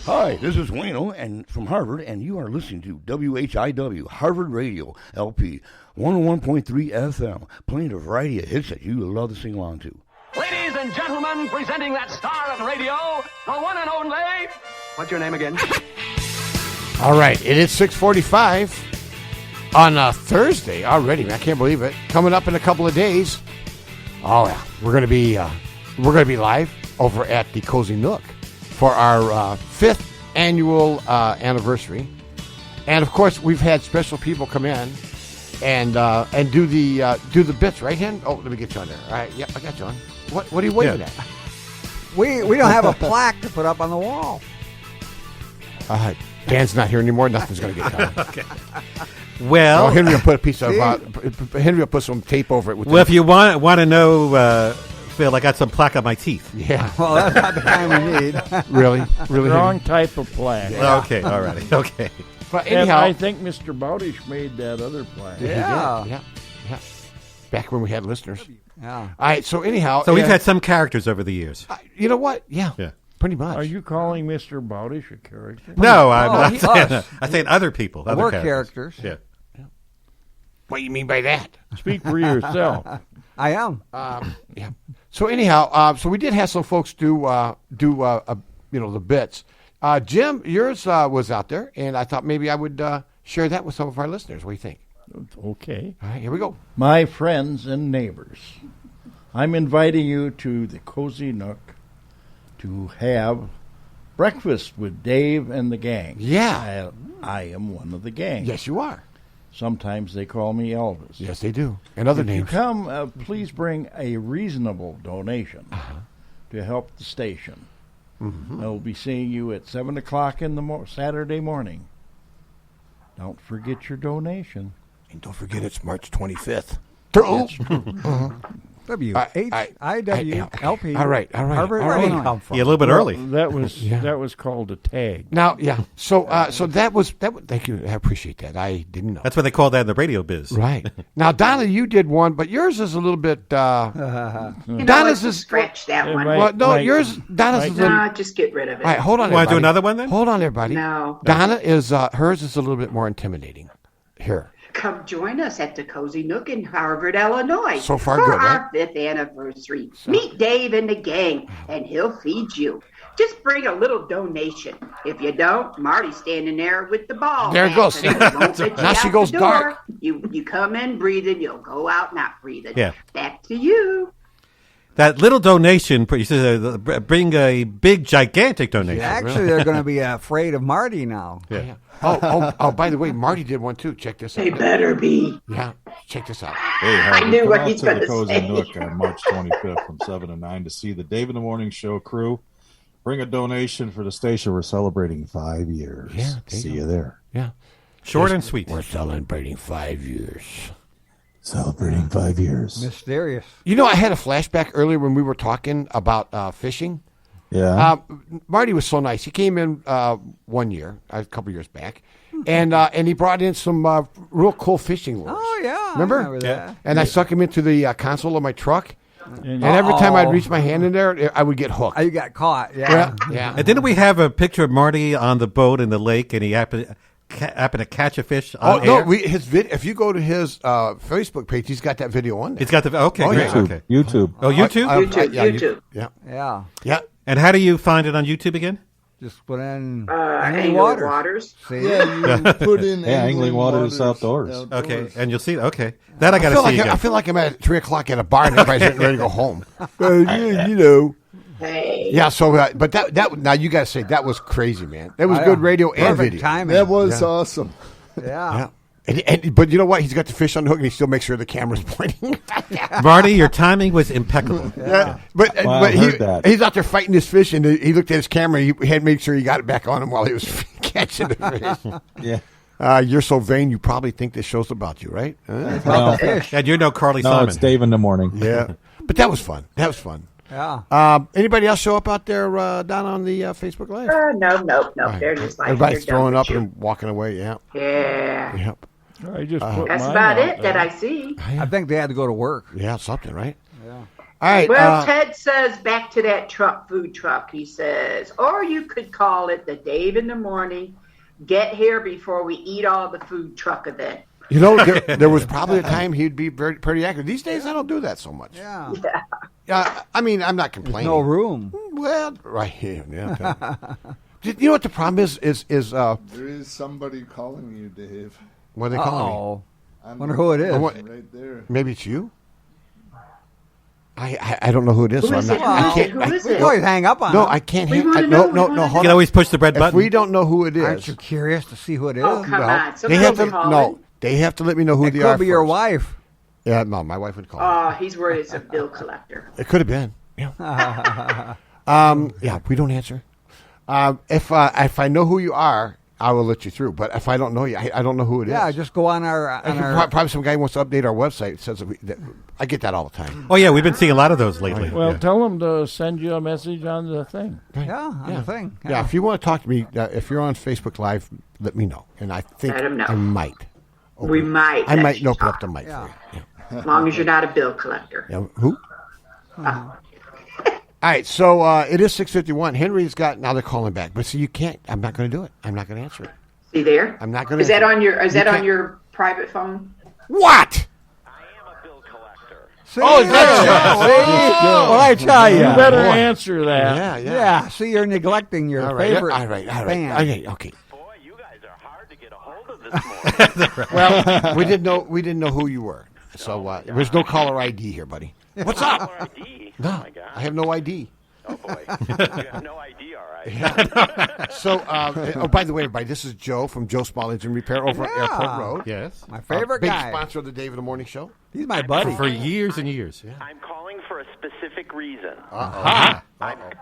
Hi, this is Wayno and from Harvard, and you are listening to WHIW, Harvard Radio, LP, 101.3 FM, playing a variety of hits that you love to sing along to. Ladies and gentlemen, presenting that star of radio, the one and only... What's your name again? All right, it is 6:45 on a Thursday already. Man, I can't believe it. Coming up in a couple of days. Oh yeah, we're gonna be live over at the Cozy Nook for our 5th annual anniversary, and of course we've had special people come in and do the bits, right, Hen? Oh, let me get you on there. All right, yep, I got you on. What are you waving at? We don't have a plaque to put up on the wall. Dan's not here anymore. Nothing's going to get done. Okay. Well, Henry will put a piece of Henry will put some tape over it. Well, if you want to know, Phil, I got some plaque on my teeth. Yeah. Well, that's not the kind we need. Really? Wrong type of plaque. Yeah. Okay, all right. Okay. But And anyhow, I think Mr. Bowdish made that other plaque. yeah. Back when we had listeners. Yeah. All right. So anyhow, So we've had some characters over the years. You know what? Yeah. Yeah. Pretty much. Are you calling Mr. Bowdish a character? No, I'm not saying that. I'm saying other people. Other We're characters. Yeah. What do you mean by that? Speak for yourself. I am. Yeah. So anyhow, so we did have some folks do the bits. Jim, yours was out there, and I thought maybe I would share that with some of our listeners. What do you think? Okay. All right, here we go. My friends and neighbors, I'm inviting you to the Cozy Nook to have breakfast with Dave and the gang. Yeah. I am one of the gang. Yes, you are. Sometimes they call me Elvis. Yes, they do. And other if names. you come, please bring a reasonable donation to help the station. Mm-hmm. I will be seeing you at 7 o'clock in the Saturday morning. Don't forget your donation. And don't forget it's March 25th. That's true. WHIW-LP. All right. Harvard all right. Radio. Yeah, a little bit early. That was called a tag. Now, yeah. So that was. Thank you. I appreciate that. I didn't know. That's what they call that in the radio biz. Right. Now, Donna, you did one, but yours is a little bit. Donna's is scratch that one. Well, no, yours. Donna's is. No, just get rid of it. All right, hold on. Want to do everybody. another one then? Hold on, everybody. No. Donna is hers is a little bit more intimidating. Here. Come join us at the Cozy Nook in Harvard, Illinois. So far, for good, our 5th anniversary. Meet Dave and the gang, and he'll feed you. Just bring a little donation. If you don't, Marty's standing there with the ball. There it goes. See? Now she goes dark. You come in breathing, you'll go out not breathing. Yeah. Back to you. That little donation, you said, bring a big, gigantic donation. Actually, they're going to be afraid of Marty now. Yeah. Oh, by the way, Marty did one too. Check this out. They better be. Yeah, check this out. Hey, Harvey, I knew come what out he's to gonna the Cozy say. Nook on March 25th from 7 to 9 to see the Dave in the Morning Show crew. Bring a donation for the station. We're celebrating 5 years. Yeah, see you there. Yeah. Short and sweet. We're celebrating 5 years. Celebrating 5 years. Mysterious. You know, I had a flashback earlier when we were talking about fishing. Yeah. Marty was so nice. He came in one year, a couple years back, and he brought in some real cool fishing lures. Oh, yeah. Remember? That. And I stuck him into the console of my truck. And every time I'd reach my hand in there, I would get hooked. You got caught. Yeah. Yeah. And didn't we have a picture of Marty on the boat in the lake, and he happened to catch a fish on air? No, his if you go to his Facebook page, he's got that video on there. He's got the okay, great. YouTube. Okay. YouTube. Oh, YouTube. YouTube. Yeah. Yeah. Yeah. And how do you find it on YouTube again? Just put in Angling Waters. Waters. See? Yeah, you put in Angling Waters outdoors. Okay, and you'll see. Okay, that I got to feel see like again. I feel like I'm at 3 o'clock at a bar and everybody's getting ready to go home. You know. Hey. Yeah. So, but that now you got to say that was crazy, man. That was Oh, good yeah. radio and Perfect video. timing. That was awesome. Yeah. But you know what? He's got the fish on the hook, and he still makes sure the camera's pointing. Marty, your timing was impeccable. Yeah. But Well, I heard that. he's out there fighting his fish, and he looked at his camera. And he had made sure he got it back on him while he was catching the fish. Yeah. You're so vain, you probably think this show's about you, right? No. And you're no Carly No, Simon. it's Dave in the morning. Yeah. But that was fun. That was fun. Yeah. Anybody else show up out there down on the Facebook Live? No. All right. They're just like Everybody's they're done throwing with up you. and walking away. Yeah. Yeah. Yep. I just put That's mine about out it there. that I see. I think they had to go to work. Yeah, something, right? Yeah. All right. Well, Ted says back to that food truck. He says, or you could call it the Dave in the Morning. Get here before we eat all the food truck event. You know, there was probably a time he'd be pretty accurate. These days, I don't do that so much. Yeah. I mean, I'm not complaining. No room. Well, right here. Yeah. Okay. You know what the problem is? There is somebody calling you, Dave. What are they calling me? Wonder who it is. Right there. Maybe it's you. I don't know who it is. Who so is I'm it? not. I can't. Who is it? You always hang up on No, them. I can't. We wanna No, know, we wanna hold You can on. always push the red If button. we don't know who it is, Aren't you curious to see who it is? Oh, come on. Some they have girls to. are No, calling. they have to let me know who It they could are. be your first. wife. Yeah, no, my wife would call. Oh, he's worried it's a bill collector. It could have been. Yeah. Yeah, we don't answer. If I know who you are, I will let you through. But if I don't know you, I don't know who it is. Yeah, just go on our. Probably some guy wants to update our website. Says that I get that all the time. Oh yeah, we've been seeing a lot of those lately. Well, Yeah. tell them to send you a message on the thing. Yeah, on the thing. Yeah, if you want to talk to me, if you're on Facebook Live, let me know. And I think Let him know. I might. We might. I let might you open talk. up the mic for you. As long as you're not a bill collector. Yeah. Who? All right, so it is 6:51. Henry's got now they're calling back, but see, you can't. I'm not going to do it. I'm not going to answer it. See there? I'm not going to. Is that on your? Is that on can't- your private phone? What? See, Oh, that's well, I tell you. You better answer that. Yeah, yeah. Yeah, see, you're neglecting your All right, favorite all right, fan. okay. Well, we didn't know who you were, so there's no caller ID here, buddy. What's up? ID? No, Oh my God. I have no ID. Oh boy, you have no ID, all right. So, by the way, everybody, this is Joe from Joe Small Engine Repair over at Airport Road. Yes. My favorite big guy. sponsor of the Dave in the Morning Show. He's my buddy. For years and years. Yeah. I'm calling for a specific reason. Uh-oh.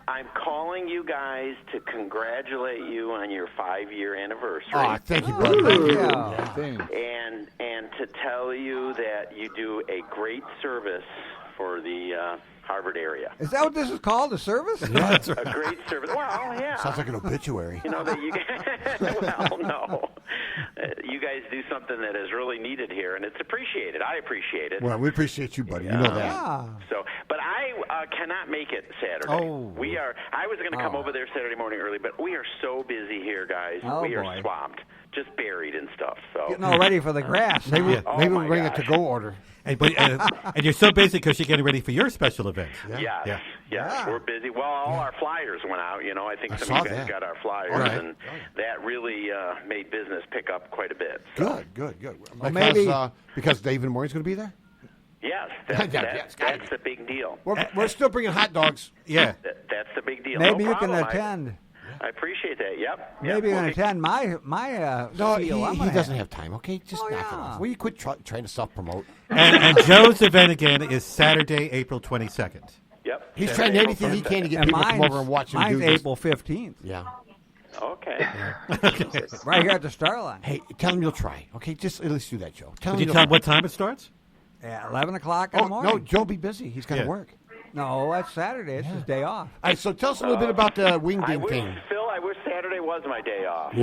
I'm calling you guys to congratulate you on your 5-year anniversary. Oh, thank you, brother. Thank you. Yeah. And to tell you that you do a great service for the Harvard area. Is that what this is called? A service? Yeah, that's right. A great service. Well, yeah. Sounds like an obituary. You know that you well, no. You guys do something that is really needed here, and it's appreciated. I appreciate it. Well, we appreciate you, buddy. You know that. Yeah. So, but I cannot make it Saturday. Oh. We are. I was going to come Oh. over there Saturday morning early, but we are so busy here, guys. Oh, we boy. are swamped, just buried and stuff. So Getting all ready for the grass. Maybe, Yeah. maybe Oh, we'll my bring a gosh. to-go order. And you're so busy because you're getting ready for your special events. Yes, Yeah. Yeah. we're busy. Well, all our flyers went out. You know, I think I some of you saw guys that. got our flyers, Right. and that really made business pick up quite a bit. So, Good. Well, Because, maybe- because Dave in the Morning's going to be there? yes, It's gotta that's the big deal. We're still bringing hot dogs. Yeah. That's the big deal. Maybe No you can problem. attend. I appreciate that. Yep. Maybe you We'll can be- attend my No, seal. I'm he gonna doesn't have time, okay? Just Oh, knock it yeah. off. Will you quit trying to self-promote? And Joe's event again is Saturday, April 22nd. Yep. He's Saturday, trying anything he April can to get And people to come mine's, over and watch him mine's do this. April 15th. Yeah. 1st. Okay. Right here at the Starline. Hey, tell him you'll try, okay? Just at least do that, Joe. Tell Did him you you'll tell him try. what time it starts? Yeah, 11 o'clock in the Oh, morning. no, Joe'll be busy. He's got to Yeah. work. No, that's Saturday. It's his day off. All right, so tell us a little bit about the wing I ding wish, thing. Phil, I wish Saturday was my day off.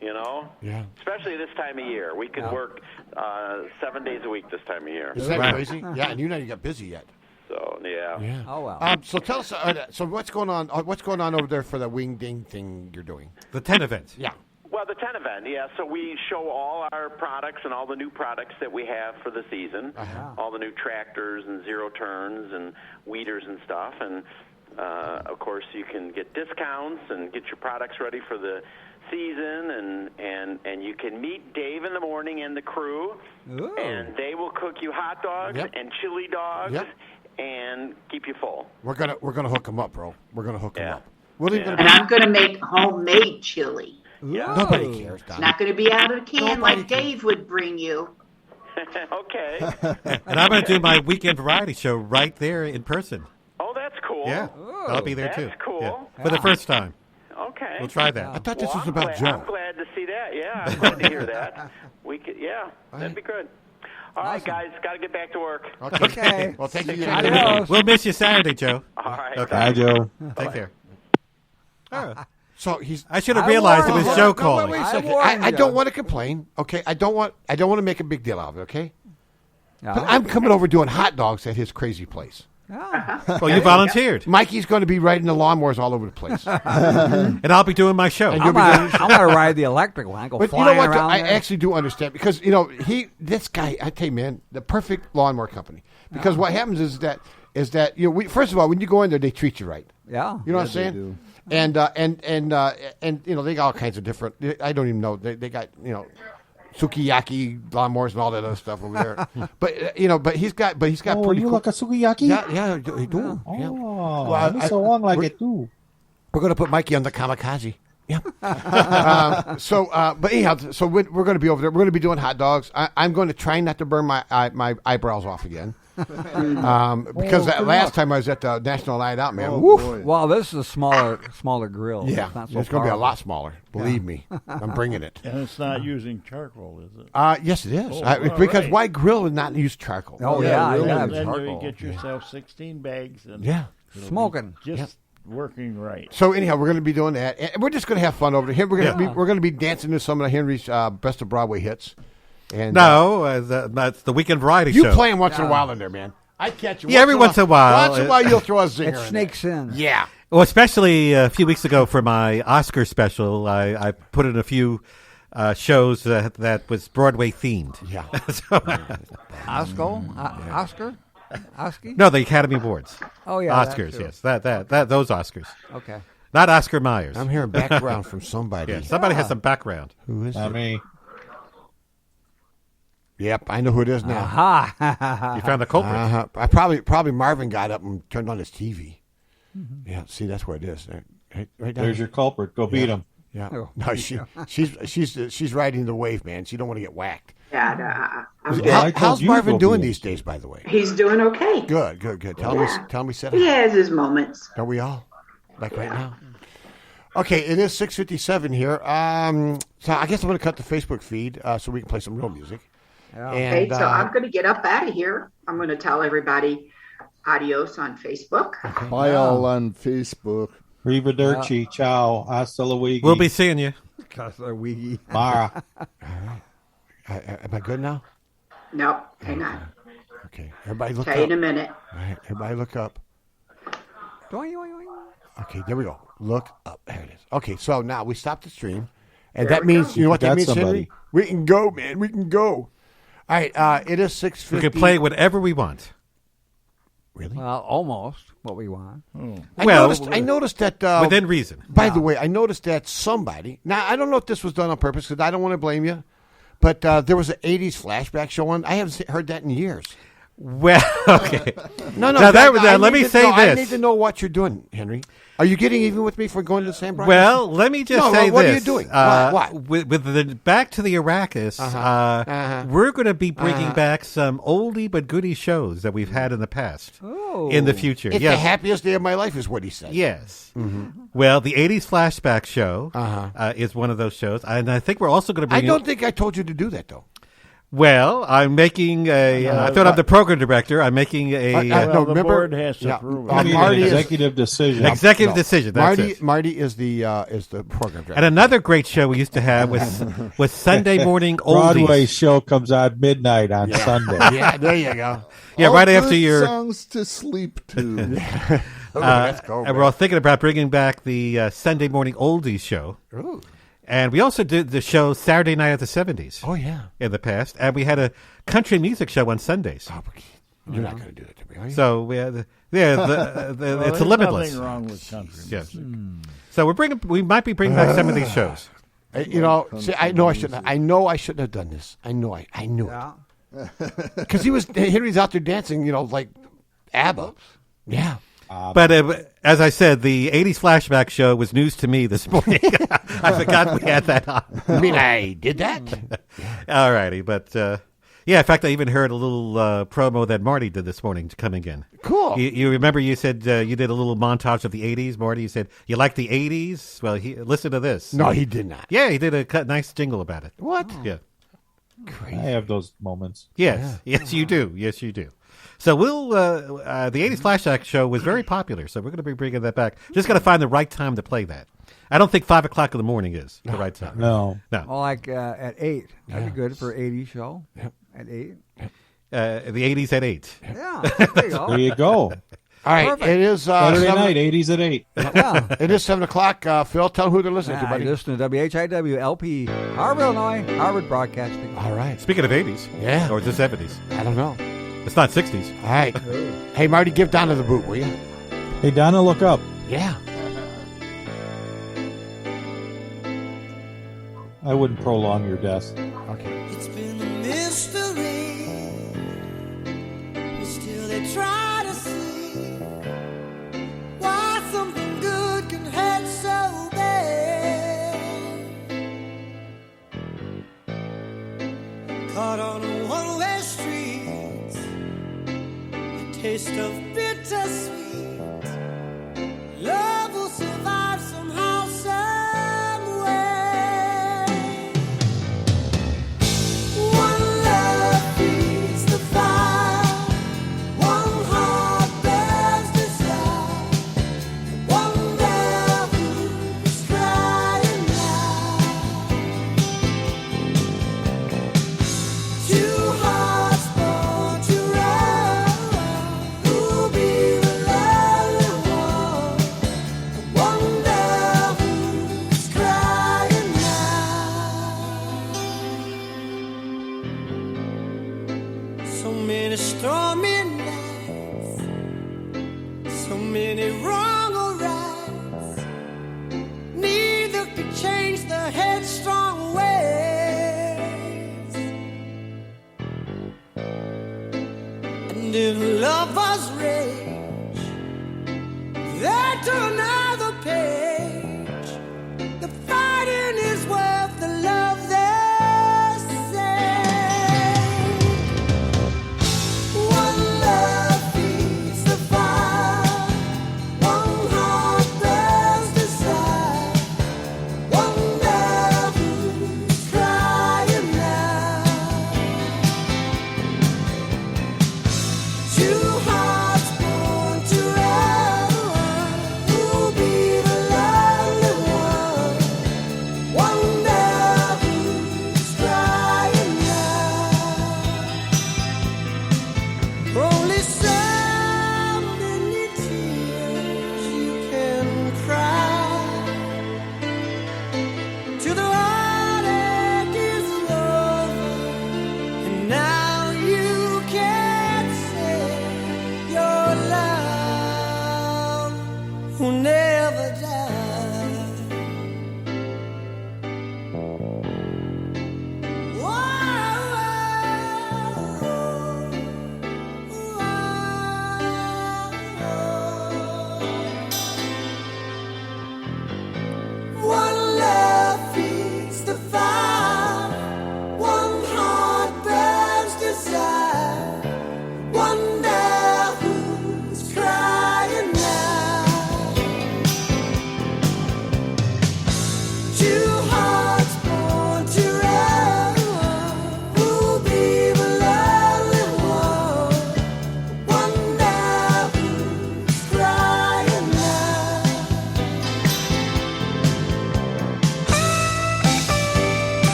You know? Yeah. Especially this time of year. We could work 7 days a week this time of year. Is that Right. crazy? Yeah, and you know you got busy yet. So, yeah. Oh, well. So tell us. So what's going on? What's going on over there for the wing ding thing you're doing? The 10 event. Yeah. Well, the 10 event, yeah. So we show all our products and all the new products that we have for the season, all the new tractors and zero turns and weeders and stuff. And Of course, you can get discounts and get your products ready for the season, and you can meet Dave in the morning and the crew, and they will cook you hot dogs and chili dogs and keep you full. We're gonna hook them up, bro. We're gonna hook them up. And I'm going to make homemade chili. Nobody cares, Don. It's not going to be out of a can like Dave would bring you. Okay. And I'm going to do my weekend variety show right there in person. Oh, that's cool. Yeah, I'll be there too. That's cool. Yeah. For the first time. Okay. We'll try that. I thought this was about Joe. Joe. I'm glad to see that. Yeah, I'm glad to hear that. We could, that'd be good. All right, guys, got to get back to work. Okay. Well, thank you. We'll miss you Saturday, Joe. All right. Okay. Bye, Joe. Take care. So I should have realized it was Joe No, calling. wait a second. I don't want to complain. Okay, I don't want to make a big deal out of it. Okay, but I'm coming over doing hot dogs at his crazy place. Well, you volunteered. Mikey's going to be riding the lawnmowers all over the place, and I'll be doing my show. And I'm going to ride the electric one. Go but you flying know what? around I there. actually do understand because this guy. I tell you, man, the perfect lawnmower company. Because what happens is that first of all, when you go in there, they treat you right. Yeah, you know what I'm saying. do. And they got all kinds of different. I don't even know. They got sukiyaki lawnmowers and all that other stuff over there. but he's got pretty you cool. like a sukiyaki? Yeah, I do. Oh, Yeah. well, I so like it too. We're going to put Mikey on the kamikaze. Yeah. But anyhow, so we're going to be over there. We're going to be doing hot dogs. I'm going to try not to burn my eyebrows off again. Because last time I was at the National Night Out, man. Well, this is a smaller grill. Yeah, it's, not so it's going to be a powerful. lot smaller. Believe me, I'm bringing it. And it's not using charcoal, is it? Yes, it is. Oh, because right. why grill and not use charcoal? Oh, yeah, really. yeah, Then charcoal. you get yourself 16 bags and Yeah. it'll Smoking. be just working right. So anyhow, we're going to be doing that, and we're just going to have fun over there. We're going to be dancing to some of Henry's best of Broadway hits. And that's the weekend variety show. you play them once in a while in there, man. I catch you. Yeah, every once in a while. Once in a while, you'll throw a zinger. It sneaks in. Yeah. Well, especially a few weeks ago for my Oscar special, I put in a few shows that was Broadway themed. Yeah. Oscar? Oski? No, the Academy Awards. Oh, yeah. Oscars, that too. yes. That those Oscars. Okay. Not Oscar Myers. I'm hearing background from somebody. Yeah, somebody has some background. Who is Not it? me. Yep, I know who it is now. Aha. You found the culprit. I probably Marvin got up and turned on his TV. Yeah, see, that's where it is. Right down There's your culprit. Go beat him. Yeah. Oh, No, she's riding the wave, man. She don't want to get whacked. Yeah, How's Marvin doing these days, by the way? he's doing okay. Good. Tell me, set He has his moments. Are we all like right now? Okay, it is 6:57 here. So I guess I'm going to cut the Facebook feed so we can play some real music. Yeah. Okay, so I'm going to get up out of here. I'm going to tell everybody adios on Facebook. Bye all on Facebook. Arrivederci. Ciao. Hasta luego. We'll be seeing you. Casawigi. Mara. Am I good now? No, hang on. Okay, everybody look Tell you up. in a minute. All right, everybody look up. Okay, there we go. Look up. There it is. Okay, so now we stop the stream, and There that we means go. you know what that Got means, somebody. Henry? We can go, man. We can go. All right, it is 6:50. We can play whatever we want. Really? Well, almost what we want. I noticed that within reason. By the way, I noticed that somebody. Now I don't know if this was done on purpose because I don't want to blame you, but there was an '80s flashback show on. I haven't heard that in years. Well, okay. No. Now let me say I this. need to know what you're doing, Henry. Are you getting even with me for going to the San Brian? Well, let me just say what this. are you doing? What? With the back to the Arrakis, we're going to be bringing back some oldie but goodie shows that we've had in the past. In the future. It's yes. the happiest day of my life, is what he said. Yes. Mm-hmm. Well, the 80s flashback show is one of those shows. And I think we're also going to bring I don't think I told you to do that, though. Well, I'm making a. I thought I'm the program director. I'm making a. the board has to approve it. Marty executive decision. Executive decision. That's it. Marty is the program director. And another great show we used to have was Sunday Morning Oldies. Broadway show comes out midnight on Sunday. Yeah, there you go. Yeah, All right after good your. songs to sleep to. Let's go. And we're all thinking about bringing back the Sunday Morning Oldies show. Ooh. And we also did the show Saturday Night at the 70s. Oh, yeah. In the past. And we had a country music show on Sundays. You're not going to do it to me, are you? So we had Yeah, it's a limitless. Nothing wrong with country. Yes. So we might be bringing back some of these shows. You know, see, I know I shouldn't. I know I shouldn't have done this. I know it. Because Henry's out there dancing. You know, like ABBA. Yeah. But as I said, the 80s flashback show was news to me this morning. I forgot we had that on. You mean I did that? All righty. But, yeah, in fact, I even heard a little promo that Marty did this morning coming in. Cool. You remember you said you did a little montage of the 80s, Marty? You said, you like the 80s? Well, listen to this. No, he did not. Yeah, he did a nice jingle about it. What? Yeah. I have those moments. Yes. Yeah. Yes, you do. Yes, you do. So the 80s Flashback show was very popular, so we're going to be bringing that back. Just got to find the right time to play that. I don't think 5 o'clock in the morning is the right time. No. Well, like at 8. That'd be good for 80 show. Yep. At 8. The 80s at 8. Yeah. There you go. There you go. All right, Perfect. it is Saturday night, 80s at 8. Yeah. It is 7 o'clock. Phil, tell them who they're listening to, buddy. Listen to WHIW LP, Harvard, Illinois, Harvard Broadcasting. All right. Speaking of 80s. Yeah. Or is it 70s? I don't know. It's not 60s. All right. Hey, Marty, give Donna the boot, will you? Hey, Donna, look up. Yeah. I wouldn't prolong your death. Okay. It's been a mystery. But still they try to see why something good can hurt so bad. Caught on a one-way street, the taste of bittersweet. Love will survive somehow, somewhere. One love feeds the fire. One heart bears desire. One girl who's crying now. Two hearts born to run. Who'll be the love?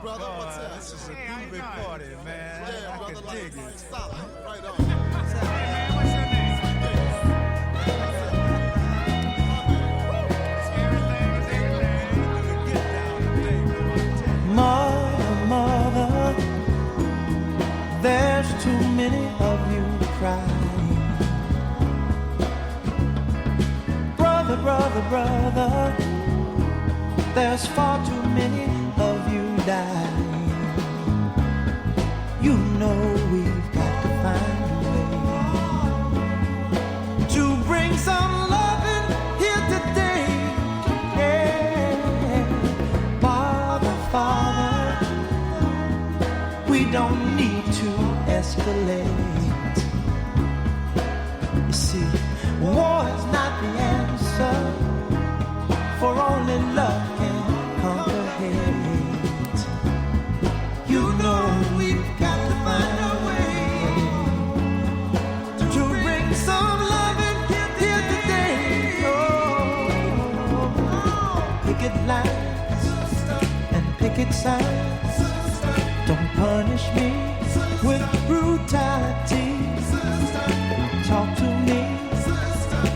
brother. What's up? This is a groovy party, man. Yeah, brother. I can dig it. Solid. Right on. Mother, mother, there's too many of you crying. Brother, brother, brother, there's far too many of you dying. You know we've got to find a way to bring some loving here today. Yeah. Father, we don't need to escalate. You see, war is not the answer, for only love can conquer hate. You know we've got to find a way to bring some loving here today. Oh, picket lines and picket signs, don't punish me with brutality. Talk to me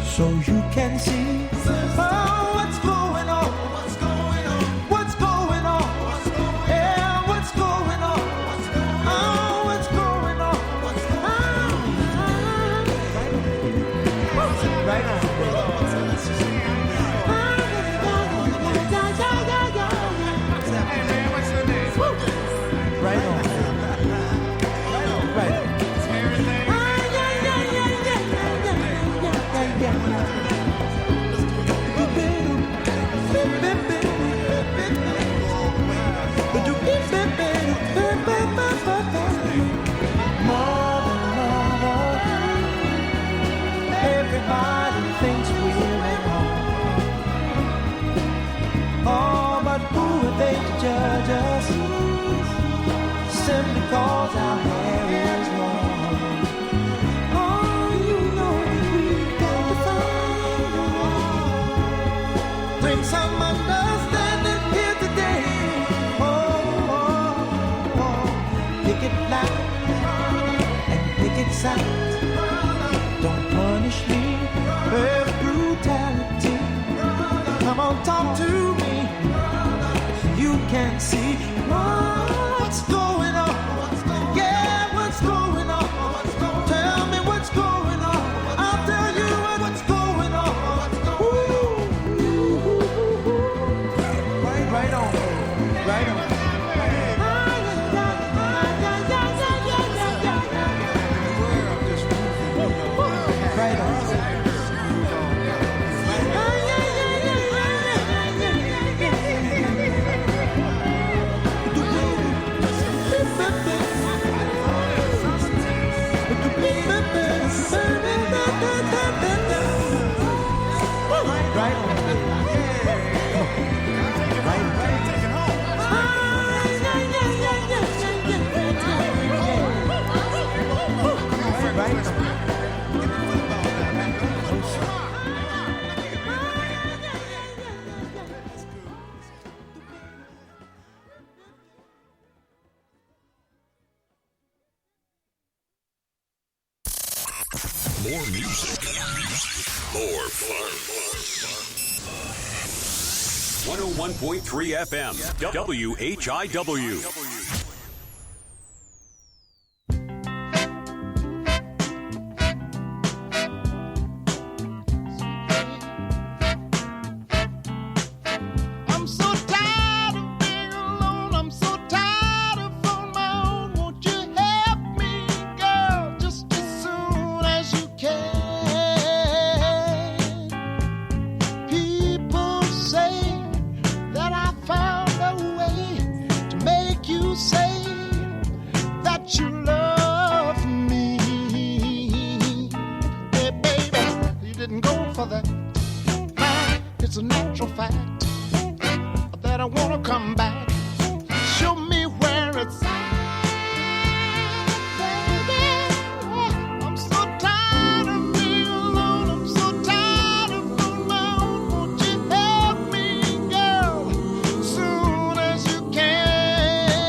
so you can see. Oh, what's going on? What's going on? What's going on? Yeah, what's going on? Oh, what's going on? Right on. Right on. Right on. Everybody thinks we're at home. Oh, but who are they to judge us? Simply cause our hair is long. Oh, you know that we've got to find a way. Bring some understanding here today. Picket line and picket signs, don't punish me with brutality. Come on, talk to me so you can see what's going on. Yeah, what's going on? Tell me what's going on. I'll tell you what's going on. Right on, right on. Right on. More music. More fun. 101.3 FM. WHIW. It's a natural fact that I want to come back. Show me where it's at, baby. I'm so tired of being alone. I'm so tired of being alone. Won't you help me, girl, soon as you can?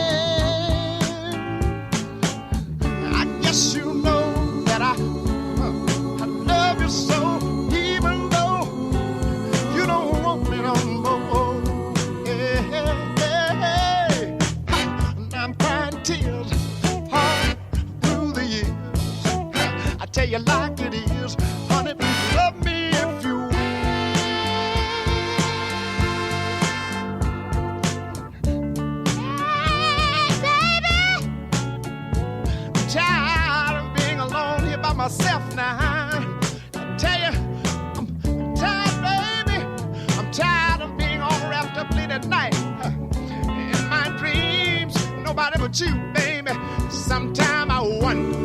at night. In my dreams, nobody but you, baby. Sometime I wonder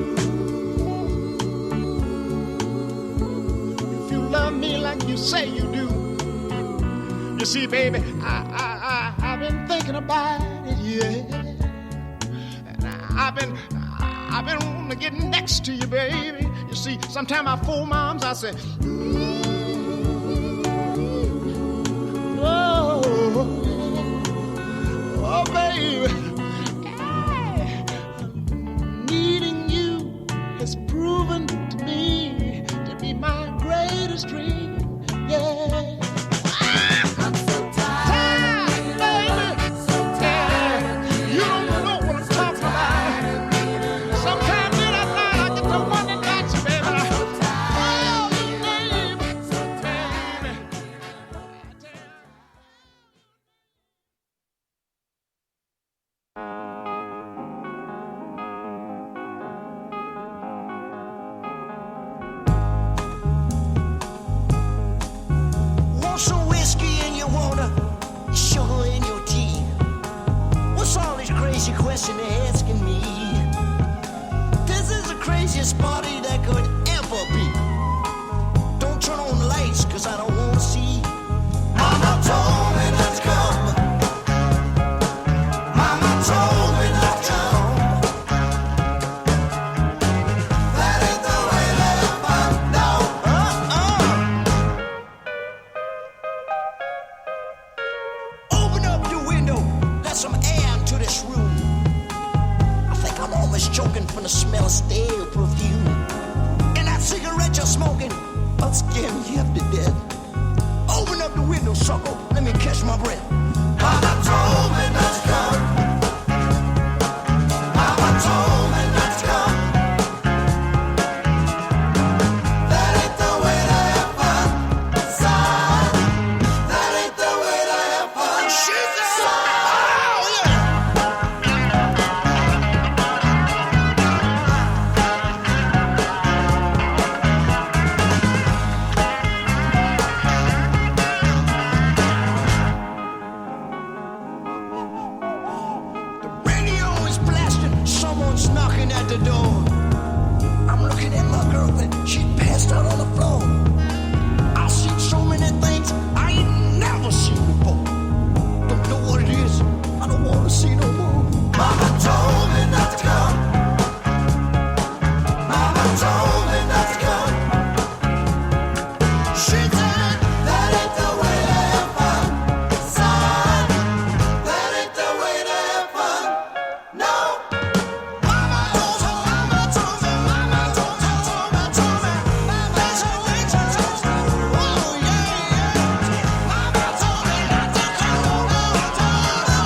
if you love me like you say you do. You see, baby, I've been thinking about it, yeah. And I've been wanting to get next to you, baby. You see, sometimes I fool my arms, I say, oh, baby, needing you has proven to me to be my greatest dream, yeah. I'm so tired, baby. So tired. You don't know what I'm talking about. Sometimes in that night I get to wonder about you, baby. Oh, you baby. So tired. Want some whiskey in your water, sugar in your tea? What's all these crazy questions they're asking me? This is the craziest party that could ever be. Don't turn on the lights, cause I don't wanna see. Mama told me not to come. Mama told me not to come. That ain't the way that I know. Open up your window, let some air into this room. I think I'm almost choking from the smell of stale perfume. And that cigarette you're smoking, I'll scare me half to death. Open up the window, sucker, let me catch my breath. Mama told me not to come. Mama told me not to come. That ain't the way to have fun, son. That ain't the way to have fun. She said, oh, yeah. Radio is blasting, someone's knocking at the door. I'm looking at my girlfriend, she passed out on the floor. I've seen so many things I ain't never seen before. Don't know what it is, I don't want to see no more. Mama told me not to come. Mama told me not to come. She said, that ain't the way to have fun, son. That ain't the way to have fun, no. Mama told me, mama told me, mama told me, told me. That's the way to told me. Oh, yeah, yeah. Mama told me not to come. Mama told me.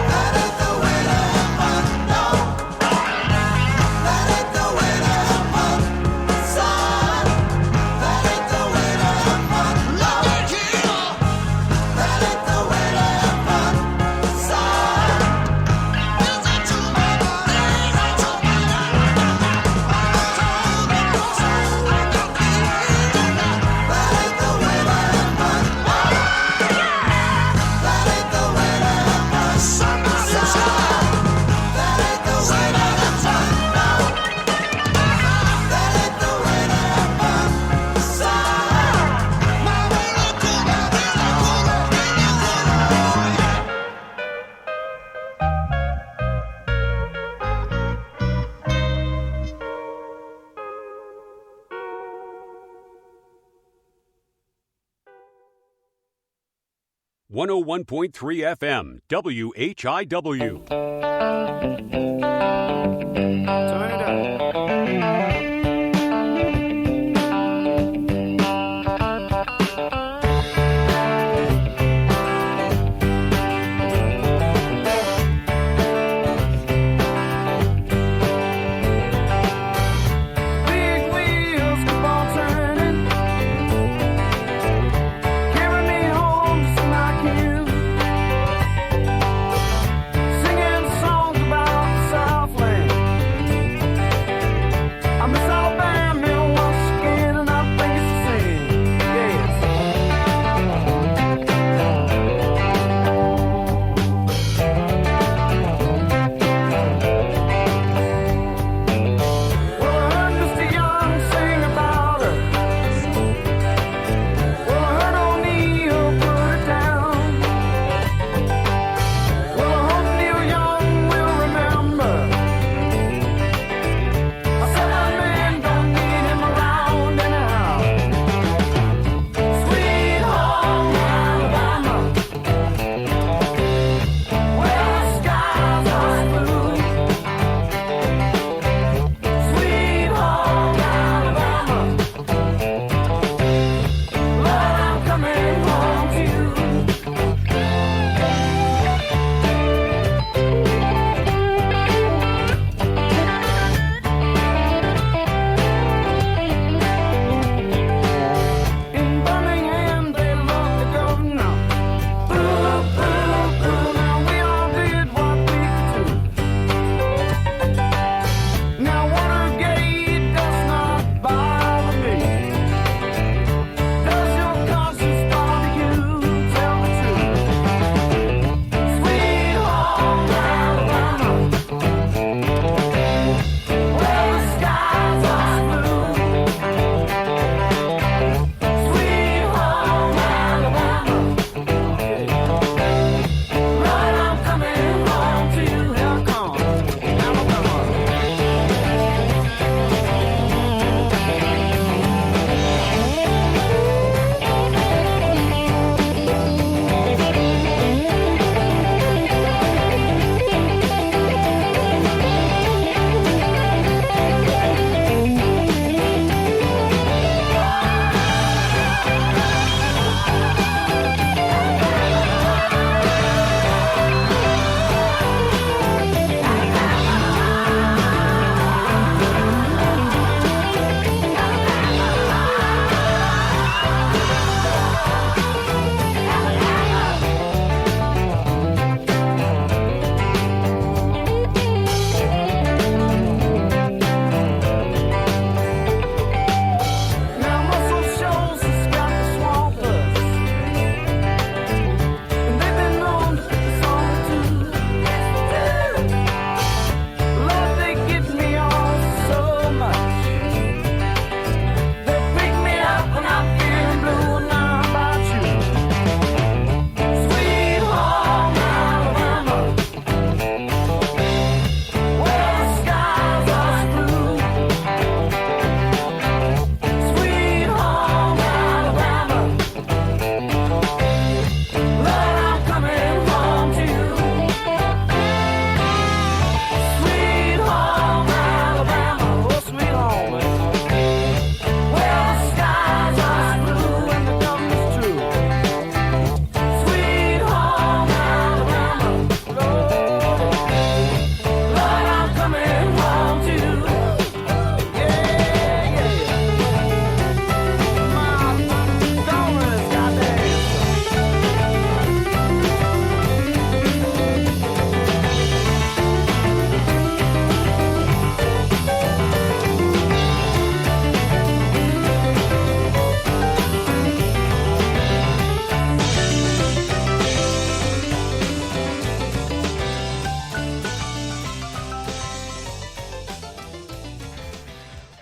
That ain't the way to have fun, no. That ain't the way to have fun, son. That ain't the way to have fun, no. That ain't the way to have fun, son. Listen to me, listen to me. That ain't the way to have fun, no. That ain't the way to have fun, somebody say. That ain't the way to have fun, no. That ain't the way to have fun, son. My really cool, my really cool, really cool. .3 FM, WHIW. Big wheels keep on turning, carry me home just like you. Singing songs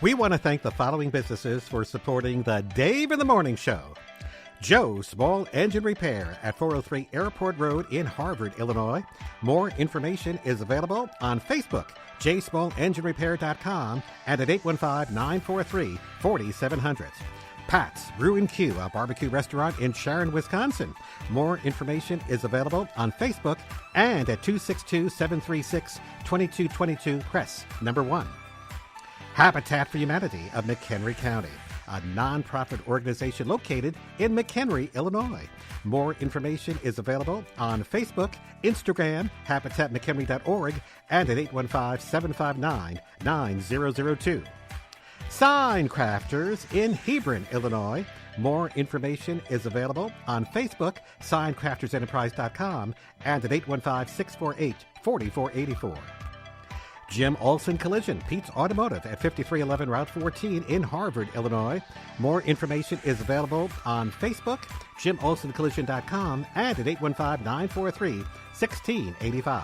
We want to thank the following businesses for supporting the Dave in the Morning Show. Joe Small Engine Repair at 403 Airport Road in Harvard, Illinois. More information is available on Facebook, jsmallenginerepair.com, and at 815-943-4700. Pat's Brew and Q, a barbecue restaurant in Sharon, Wisconsin. More information is available on Facebook and at 262-736-2222 Crest, number 1. Habitat for Humanity of McHenry County, a nonprofit organization located in McHenry, Illinois. More information is available on Facebook, Instagram, habitatmchenry.org, and at 815-759-9002. Sign Crafters in Hebron, Illinois. More information is available on Facebook, signcraftersenterprise.com, and at 815-648-4484. Jim Olson Collision, Pete's Automotive at 5311 Route 14 in Harvard, Illinois. More information is available on Facebook, JimOlsonCollision.com, and at 815-943-1685.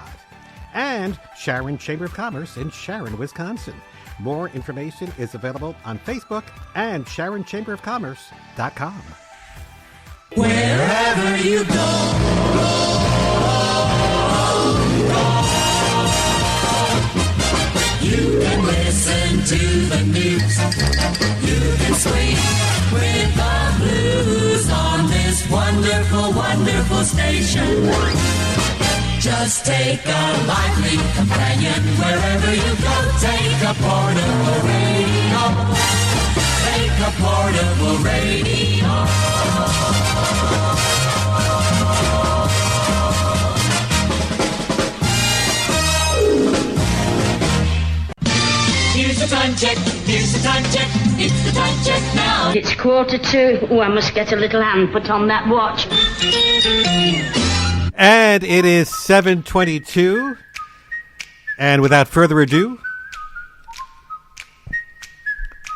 And Sharon Chamber of Commerce in Sharon, Wisconsin. More information is available on Facebook and SharonChamberofCommerce.com. Wherever you you can listen to the news. You can swing with the blues on this wonderful, wonderful station. Just take a lively companion wherever you go. Take a portable radio. Take a portable radio. Here's the time check. Here's the time check. It's the time check now. It's 1:45. Oh, I must get a little hand put on that watch. And it is 7:22. And without further ado,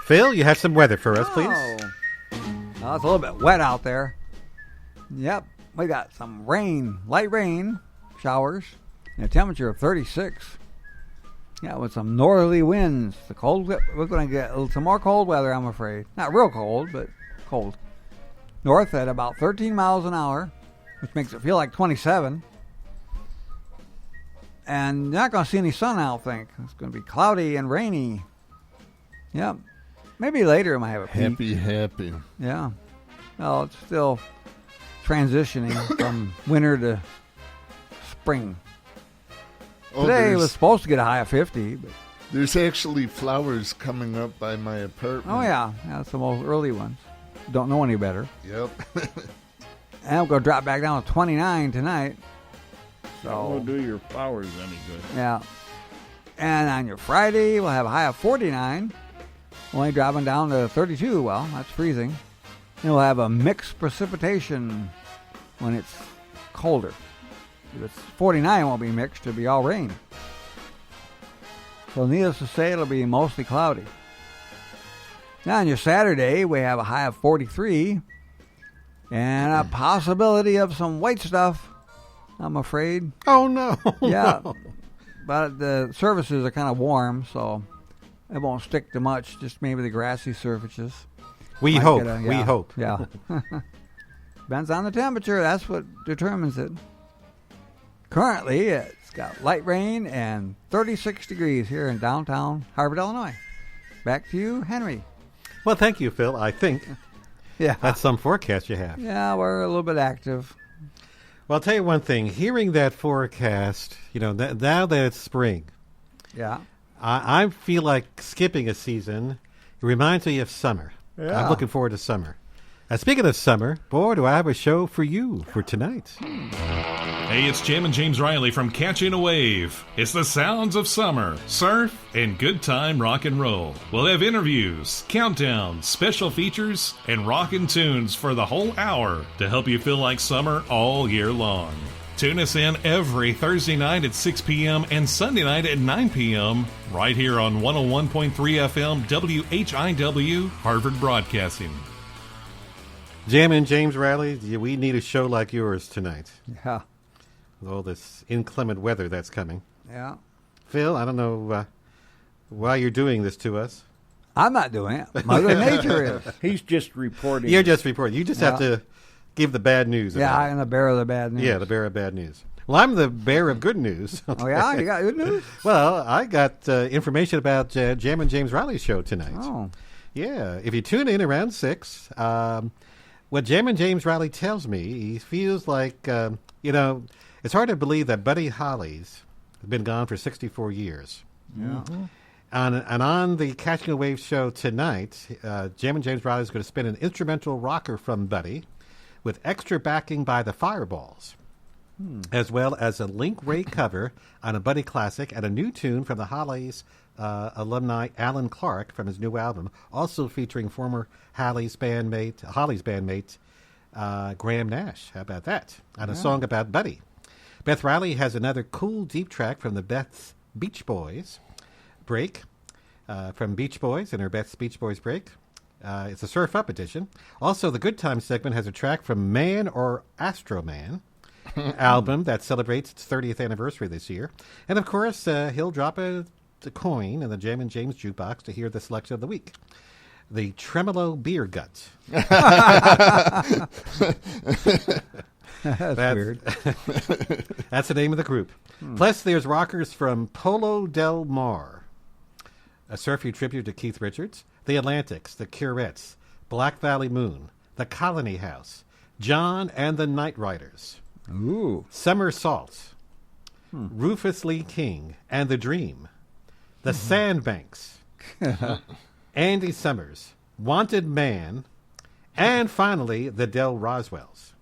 Phil, you have some weather for us, please. Well, it's a little bit wet out there. Yep, we got some rain, light rain, showers, and a temperature of 36. Yeah, with some northerly winds. The cold. We're going to get some more cold weather, I'm afraid. Not real cold, but cold. North at about 13 miles an hour, which makes it feel like 27. And you're not going to see any sun, I don't think. It's going to be cloudy and rainy. Yep. Maybe later it might have a peak. Happy. Yeah. Well, it's still transitioning from winter to spring. Today it was supposed to get a high of 50. But there's actually flowers coming up by my apartment. oh, yeah. That's the most early ones. Don't know any better. Yep. And I'm going to drop back down to 29 tonight. That won't do your flowers any good. Yeah. And on your Friday, we'll have a high of 49. Only dropping down to 32. Well, that's freezing. And we'll have a mixed precipitation when it's colder. If it's 49, it won't be mixed. It'll be all rain. So needless to say, it'll be mostly cloudy. Now on your Saturday, we have a high of 43. And a possibility of some white stuff, I'm afraid. Oh, no. Yeah. No. But the surfaces are kind of warm, so it won't stick to much. Just maybe the grassy surfaces. We Might hope. get a- We yeah, hope. Yeah. Depends on the temperature. That's what determines it. Currently, it's got light rain and 36 degrees here in downtown Harvard, Illinois. Back to you, Henry. Well, thank you, Phil. I think Yeah. that's some forecast you have. Yeah, we're a little bit active. Well, I'll tell you one thing. Hearing that forecast, now that it's spring, Yeah. I feel like skipping a season. It reminds me of summer. Yeah. I'm looking forward to summer. Speaking of summer, boy, do I have a show for you for tonight. Hey, it's Jim and James Riley from Catching a Wave. It's the sounds of summer, surf, and good time rock and roll. We'll have interviews, countdowns, special features, and rockin' tunes for the whole hour to help you feel like summer all year long. Tune us in every Thursday night at 6 p.m. and Sunday night at 9 p.m. right here on 101.3 FM WHIW Harvard Broadcasting. Jim and James Riley, we need a show like yours tonight. Yeah. With all this inclement weather that's coming. Yeah. Phil, I don't know why you're doing this to us. I'm not doing it. Mother Nature is. He's just reporting. You're just reporting. You just have Yeah. to give the bad news. Yeah, about I'm the bearer of the bad news. Yeah, the bearer of bad news. Well, I'm the bearer of good news. Oh, yeah? You got good news? Well, I got information about Jam and James Riley's show tonight. Oh. Yeah, if you tune in around 6, what Jam and James Riley tells me, he feels like, it's hard to believe that Buddy Holly's been gone for 64 years. Yeah. And on the Catching a Wave show tonight, Jam and James Riley is going to spin an instrumental rocker from Buddy with extra backing by the Fireballs, as well as a Link Ray cover on a Buddy classic and a new tune from the Hollies alumni Alan Clark from his new album, also featuring former Hollies bandmate Graham Nash. How about that? And a song about Buddy. Beth Riley has another cool deep track from the Beth's Beach Boys break, from Beach Boys and her Beth's Beach Boys break. It's a Surf Up edition. Also, the Good Time segment has a track from Man or Astro Man album that celebrates its 30th anniversary this year. And of course, he'll drop a coin in the Jam and James jukebox to hear the selection of the week. The Tremolo Beer Gut. That's weird. That's the name of the group. Plus, there's rockers from Polo Del Mar, a surfy tribute to Keith Richards, the Atlantics, the Curettes, Black Valley Moon, the Colony House, John and the Night Riders, Summer Salt, Rufus Lee King and the Dream, the Sandbanks, Andy Summers, Wanted Man, and finally the Del Roswells.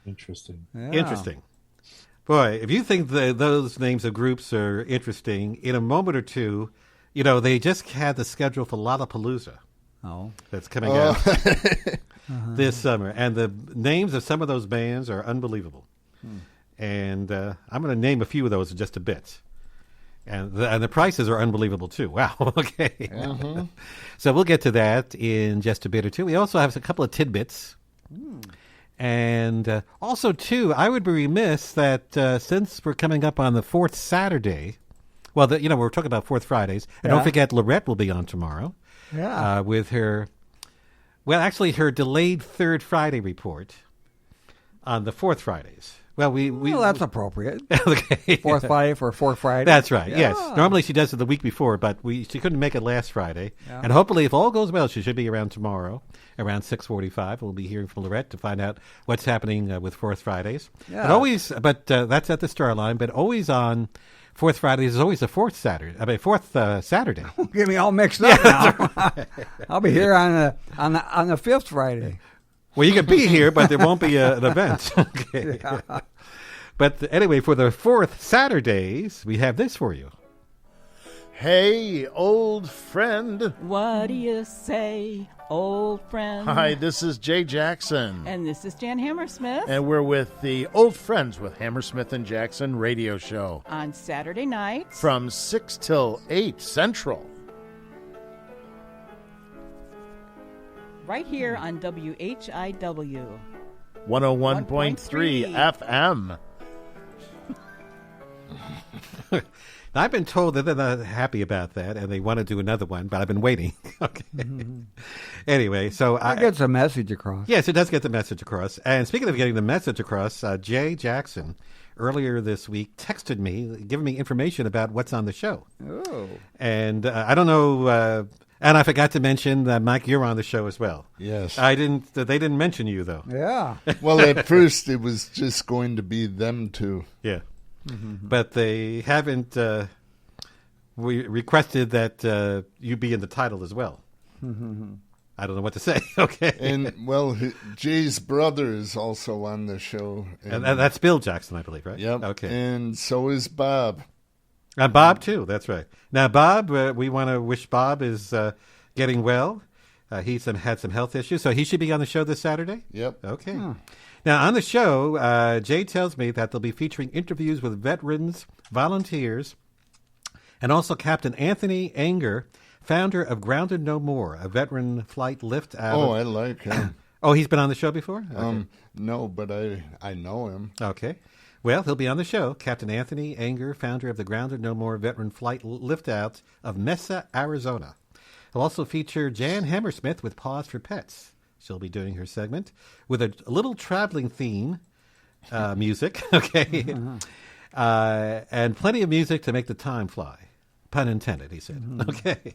Interesting. Interesting. Boy, if you think those names of groups are interesting, in a moment or two, they just had the schedule for Lollapalooza. Oh. That's coming out this summer. And the names of some of those bands are unbelievable. And I'm going to name a few of those in just a bit. And the prices are unbelievable, too. Wow. Okay. So we'll get to that in just a bit or two. We also have a couple of tidbits. And also, too, I would be remiss that since we're coming up on the fourth Saturday, we're talking about Fourth Fridays. And don't forget, Lorette will be on tomorrow. Yeah. With her delayed Third Friday report on the Fourth Fridays. Well, that's appropriate. Okay. Fourth Friday for Fourth Friday. That's right. Yeah. Yes. Normally she does it the week before, but she couldn't make it last Friday. Yeah. And hopefully, if all goes well, she should be around tomorrow, around 6:45. We'll be hearing from Lorette to find out what's happening with Fourth Fridays. Yeah. But that's at the Starline. But always on Fourth Fridays is always the fourth Saturday. Fourth Saturday. Get me all mixed up now. I'll be here on the fifth Friday. Well, you can be here, but there won't be an event. Okay. Yeah. But anyway, for the fourth Saturdays, we have this for you. Hey, old friend. What do you say, old friend? Hi, this is Jay Jackson. And this is Jan Hammersmith. And we're with the Old Friends with Hammersmith and Jackson radio show. On Saturday nights. From 6 till 8 Central. Right here on WHIW. 101.3 FM. I've been told that they're not happy about that, and they want to do another one, but I've been waiting. Okay. Anyway, so it gets a message across. Yes, it does get the message across. And speaking of getting the message across, Jay Jackson earlier this week texted me, giving me information about what's on the show. Oh. And I don't know. And I forgot to mention that, Mike, you're on the show as well. Yes. They didn't mention you, though. Yeah. Well, at first it was just going to be them two. Yeah. But they haven't requested that you be in the title as well. I don't know what to say. Okay. And, well, Jay's brother is also on the show. And that's Bill Jackson, I believe, right? Yep. Okay. And so is Bob. And Bob, too. That's right. Now, Bob, we want to wish Bob is getting well. He's had some health issues, so he should be on the show this Saturday? Yep. Okay. Now, on the show, Jay tells me that they'll be featuring interviews with veterans, volunteers, and also Captain Anthony Anger, founder of Grounded No More, a veteran flight lift out Oh, I like him. Oh, he's been on the show before? Okay. No, but I know him. Okay. Well, he'll be on the show. Captain Anthony Anger, founder of the Grounded No More veteran flight lift-out of Mesa, Arizona. He'll also feature Jan Hammersmith with Paws for Pets. She'll be doing her segment with a little traveling theme music, okay? And plenty of music to make the time fly. Pun intended, he said. Okay.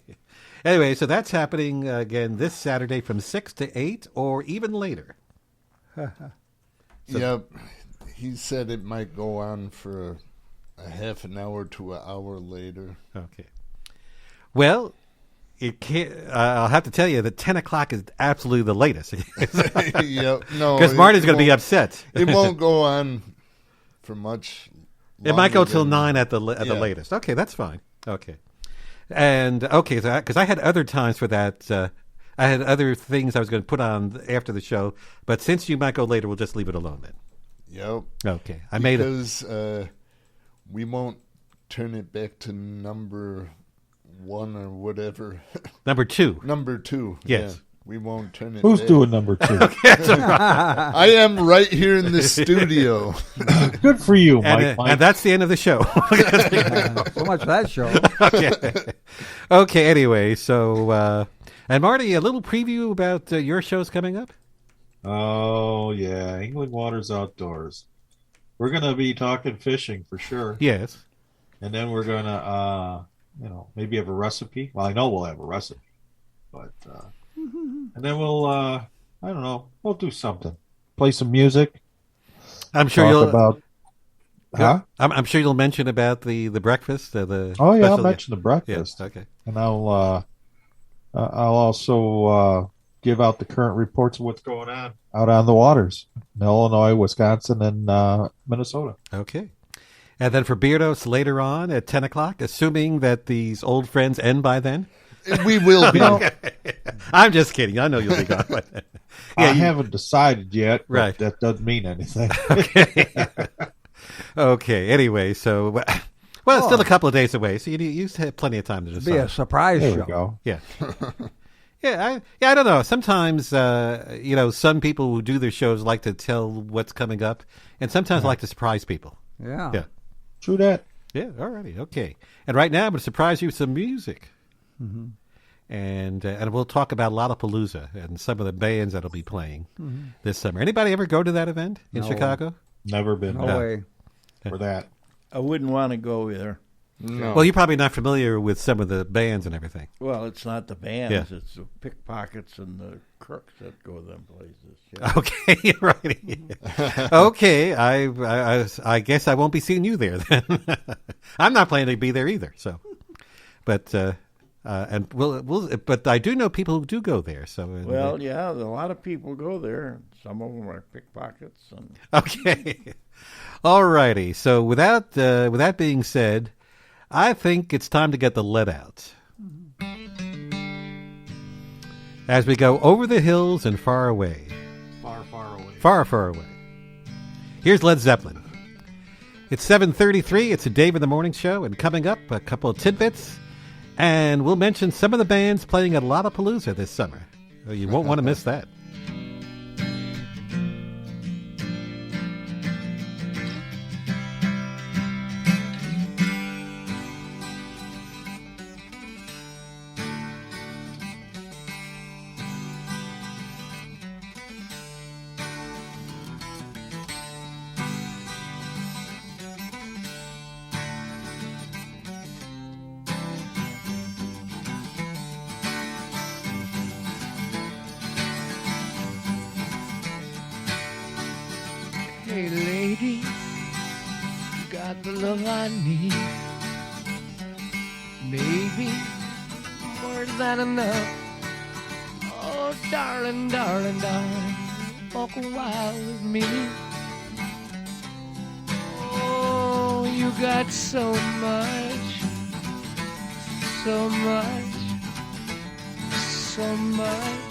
Anyway, so that's happening again this Saturday from 6 to 8 or even later. Yep. He said it might go on for a half an hour to an hour later. Okay. Well, it can't. I'll have to tell you that 10 o'clock is absolutely the latest. Yep. No, because Marty's going to be upset. It won't go on for much. It might go till than- 9 at the latest. Okay, that's fine. Okay. And okay, so because I had other times for that. I had other things I was going to put on after the show, but since you might go later, we'll just leave it alone then. Yep. Okay. I made it. Because we won't turn it back to number 1 or whatever. Number 2. Number 2. Yes. Yeah. We won't turn it Who's back. doing number 2? Okay, I am right here in the studio. Good for you, Mike. And that's the end of the show. So much for that show. Okay. Okay, anyway, so, and Marty, a little preview about your shows coming up? Oh, yeah. England Waters Outdoors. We're going to be talking fishing for sure. Yes. And then we're going to, maybe have a recipe. Well, I know we'll have a recipe. But, and then we'll, I don't know, we'll do something. Play some music. I'm sure talk you'll. about. Huh? I'm sure you'll mention about the breakfast. The Oh, yeah, I'll special- mention the breakfast. Yes, okay. And I'll also give out the current reports of what's going on out on the waters in Illinois, Wisconsin, and Minnesota. Okay. And then for Beardos later on at 10 o'clock, assuming that these old friends end by then? We will be. I'm just kidding. I know you'll be gone by then. I haven't decided yet, but Right. that doesn't mean anything. Okay. Okay. Anyway, so, well, it's still a couple of days away, so you have plenty of time to decide. Be a surprise There show. we go. Yeah. I don't know. Sometimes, some people who do their shows like to tell what's coming up, and sometimes like to surprise people. Yeah. Yeah. True that. Yeah, alrighty, okay. And right now, I'm going to surprise you with some music. Mm-hmm. And we'll talk about Lollapalooza and some of the bands that'll be playing Mhm. this summer. Anybody ever go to that event in No. Chicago? Never been No way. for that. I wouldn't want to go either. No. Well, you're probably not familiar with some of the bands and everything. Well, it's not the bands; Yeah. it's the pickpockets and the crooks that go to them places. Yeah. Okay, right. Okay, I guess I won't be seeing you there then. I'm not planning to be there either. So, but and but I do know people who do go there. So Well, yeah, a lot of people go there. Some of them are pickpockets. And okay, all righty. So without that being said, I think it's time to get the lead out. As we go over the hills and far away. Far, far away. Far, far away. Here's Led Zeppelin. It's 7:33. It's a Dave in the Morning Show, and coming up, a couple of tidbits, and we'll mention some of the bands playing at Lollapalooza this summer. You won't want to miss that. Hey lady, you got the love I need. Maybe more than enough. Oh, darling, darling, darling, walk a while with me. Oh, you got so much, so much, so much.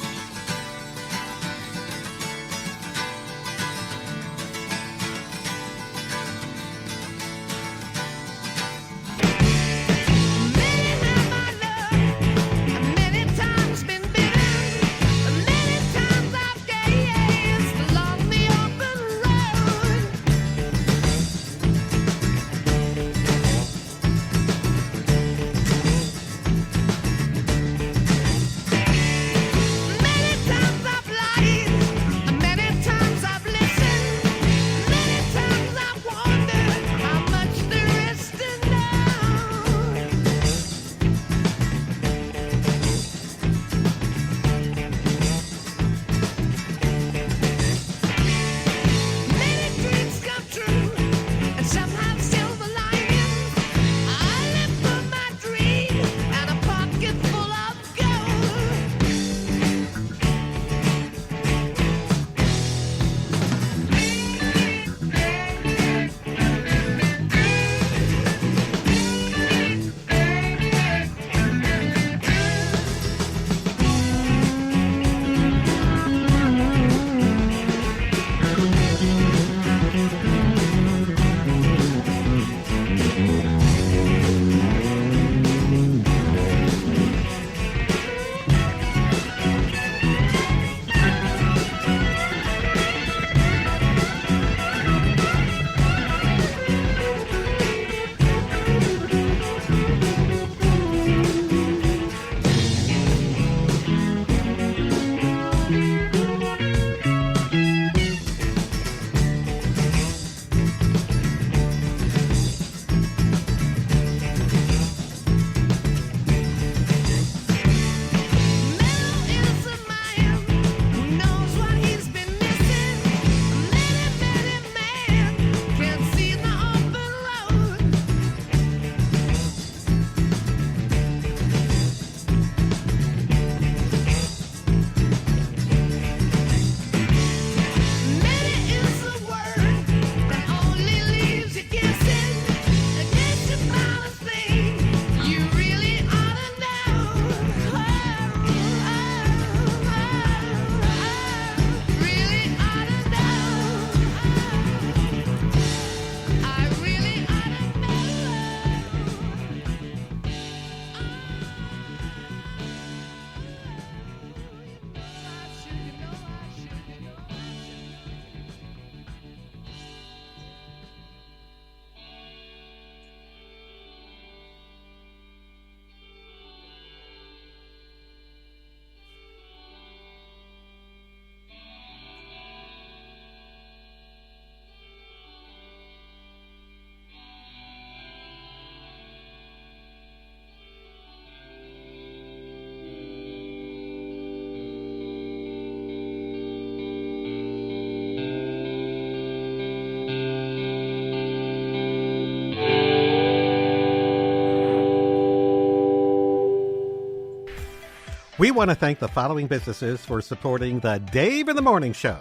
We want to thank the following businesses for supporting the Dave in the Morning Show.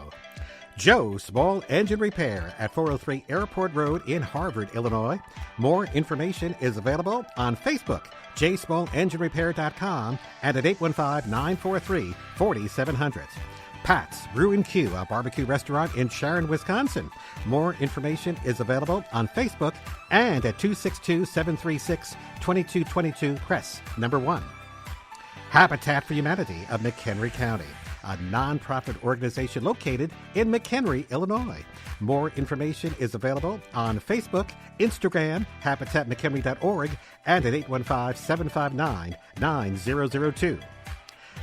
Joe Small Engine Repair at 403 Airport Road in Harvard, Illinois. More information is available on Facebook, jsmallenginerepair.com, and at 815-943-4700. Pat's Brew and Q, a barbecue restaurant in Sharon, Wisconsin. More information is available on Facebook and at 262-736-2222 Press number 1. Habitat for Humanity of McHenry County, a nonprofit organization located in McHenry, Illinois. More information is available on Facebook, Instagram, habitatmchenry.org, and at 815-759-9002.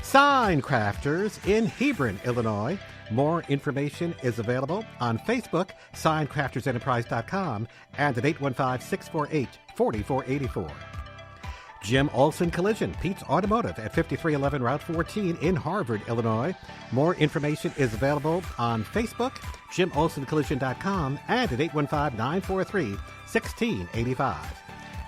Sign Crafters in Hebron, Illinois. More information is available on Facebook, signcraftersenterprise.com, and at 815-648-4484. Jim Olson Collision, Pete's Automotive at 5311 Route 14 in Harvard, Illinois. More information is available on Facebook, JimOlsonCollision.com, and at 815-943-1685.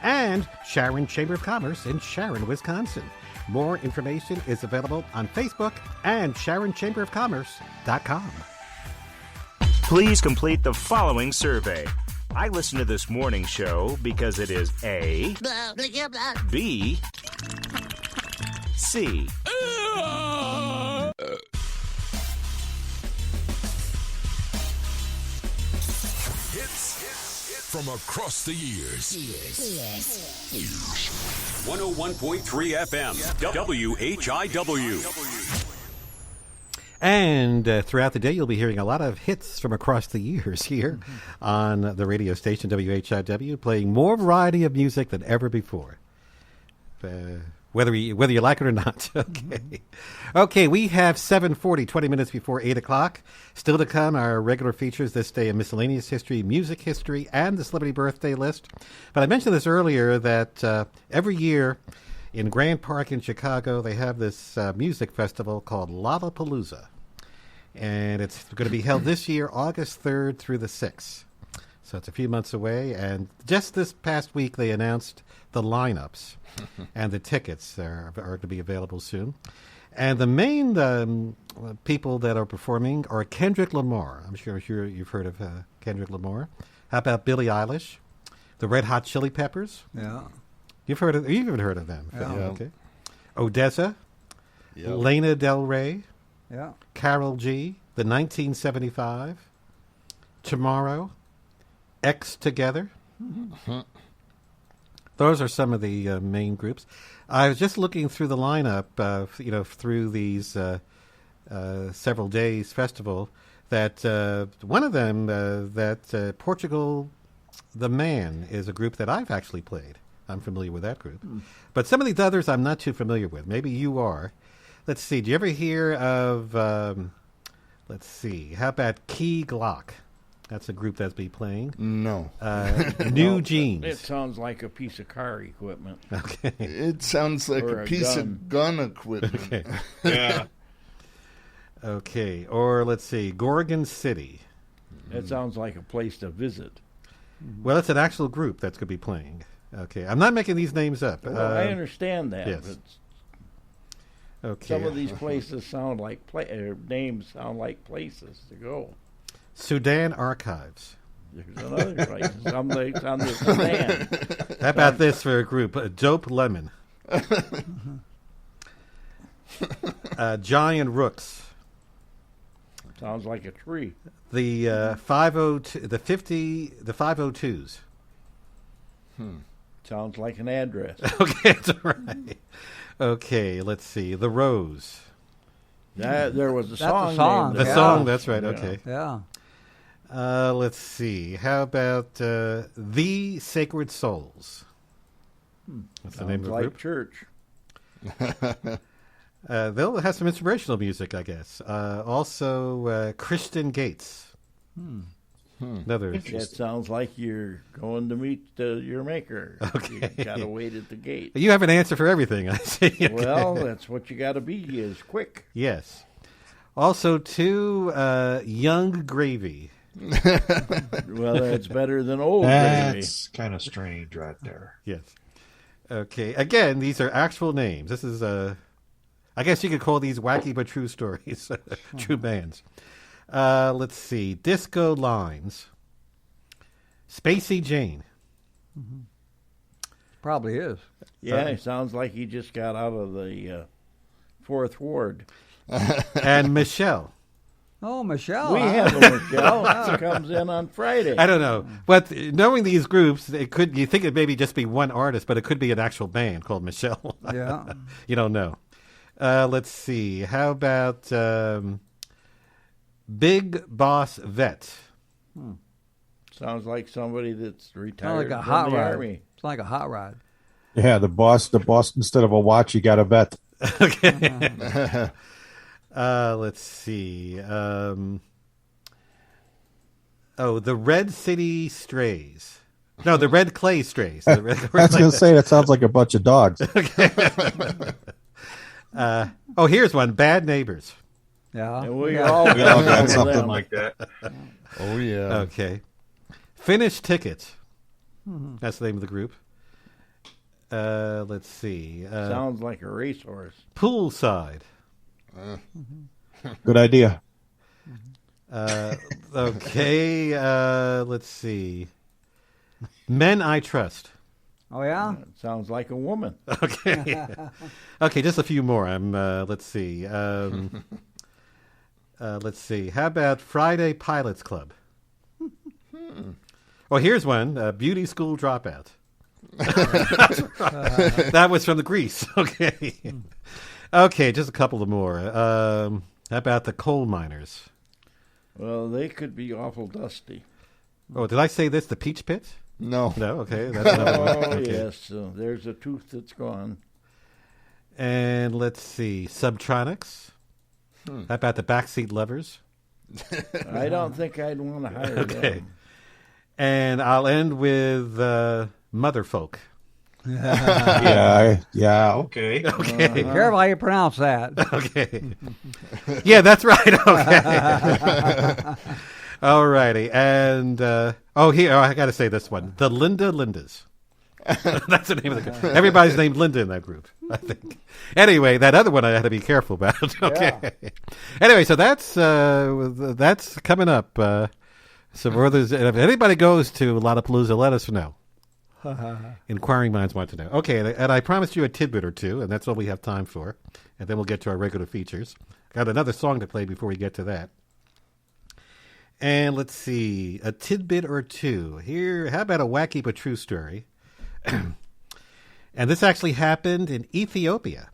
And Sharon Chamber of Commerce in Sharon, Wisconsin. More information is available on Facebook and SharonChamberofCommerce.com. Please complete the following survey. I listen to this morning show because it is A, B, C. Hits from across the years. 101.3 FM, WHIW. And throughout the day, you'll be hearing a lot of hits from across the years here on the radio station WHIW, playing more variety of music than ever before. Whether you like it or not. Okay, we have 7:40, 20 minutes before 8 o'clock. Still to come, our regular features this day in miscellaneous history, music history, and the celebrity birthday list. But I mentioned this earlier that every year in Grand Park in Chicago, they have this music festival called Lollapalooza. And it's going to be held this year, August 3rd through the 6th. So it's a few months away. And just this past week, they announced the lineups. And the tickets are to be available soon. And the main people that are performing are Kendrick Lamar. I'm sure you've heard of Kendrick Lamar. How about Billie Eilish? The Red Hot Chili Peppers? Yeah. You've even heard of them. Yeah. Okay. Odessa. Yep. Lana Del Rey. Yeah. Karol G. The 1975. Tomorrow. X Together. Mm-hmm. Those are some of the main groups. I was just looking through the lineup, through these several days festival. That one of them, Portugal the Man, is a group that I've actually played. I'm familiar with that group. But some of these others I'm not too familiar with. Maybe you are. Let's see. Do you ever hear of, let's see, how about Key Glock? That's a group that's be playing. No. New Jeans. It sounds like a piece of car equipment. Okay. It sounds like Or a a piece gun. of gun equipment. Okay. Yeah. Okay. Or let's see, Gorgon City. It sounds like a place to visit. Well, it's an actual group that's going to be playing. Okay. I'm not making these names up. Well, I understand that. Yes. But Okay. some of these places sound like names sound like places to go. Sudan Archives. There's another place. Someplace on the Sudan. How about this for a group? Dope Lemon. Giant Rooks. Sounds like a tree. The 502, the 502s. Sounds like an address. Okay, that's all right. Okay, let's see. The Rose. There was a That's song. a song. named The that. song, that's right, Yeah. okay. Yeah. Let's see. How about The Sacred Souls? That's the name of the like group. church. They'll have some inspirational music, I guess. Also, Christian Gates. Another. That sounds like you're going to meet your maker. Okay. You got to wait at the gate. You have an answer for everything, I see. Okay. Well, that's what you got to be, is quick. Yes. Also, Young Gravy. Well, that's better than old gravy. That's kind of strange right there. Yes. Okay. Again, these are actual names. This is I guess you could call these wacky but true stories, true bands. Let's see. Disco Lines. Spacey Jane. Probably is. Yeah, it sounds like he just got out of the Fourth Ward. And Michelle. Oh, Michelle. We have a Michelle. She comes in on Friday. I don't know. But knowing these groups, you think it maybe just be one artist, but it could be an actual band called Michelle. Yeah. You don't know. Let's see. How about Big Boss Vet? Sounds like somebody that's Sounds retired like a from hot the rod. Army. It's like a hot rod. Yeah, the boss. Instead of a watch, you got a bet. Okay. Let's see. The Red City Strays. No, the Red Clay Strays. I was going to say that sounds like a bunch of dogs. Okay. Here's one. Bad Neighbors. Yeah. We all got something like that. Oh, yeah. Okay. Finish Ticket. That's the name of the group. Let's see. Sounds like a racehorse. Poolside. Good idea. Okay. Let's see. Men I Trust. Oh, yeah? Sounds like a woman. Okay. Okay, just a few more. Let's see. Let's see. How about Friday Pilots Club? Oh, here's one. Beauty School Dropout. That was from the Grease. Okay. Okay, just a couple of more. How about the Coal Miners? Well, they could be awful dusty. Oh, did I say this? The Peach Pit? No. No, okay. That's another one. Oh, Okay. yes. There's a tooth that's gone. And let's see. Subtronics. How about the Backseat Lovers? I don't think I'd want to hire Okay. them. And I'll end with Motherfolk. Yeah. Okay. Okay. Be careful how you pronounce that. Okay. Yeah, that's right. Okay. All righty. And, I got to say this one. The Linda Lindas. That's the name of the group. Everybody's named Linda in that group, I think. Anyway, that other one I had to be careful about. Okay. Yeah. Anyway, so that's coming up. So for others, if anybody goes to Lollapalooza, let us know. Inquiring minds want to know. Okay, and I promised you a tidbit or two, and that's all we have time for. And then we'll get to our regular features. Got another song to play before we get to that. And let's see, a tidbit or two. Here, how about a wacky but true story? And this actually happened in Ethiopia.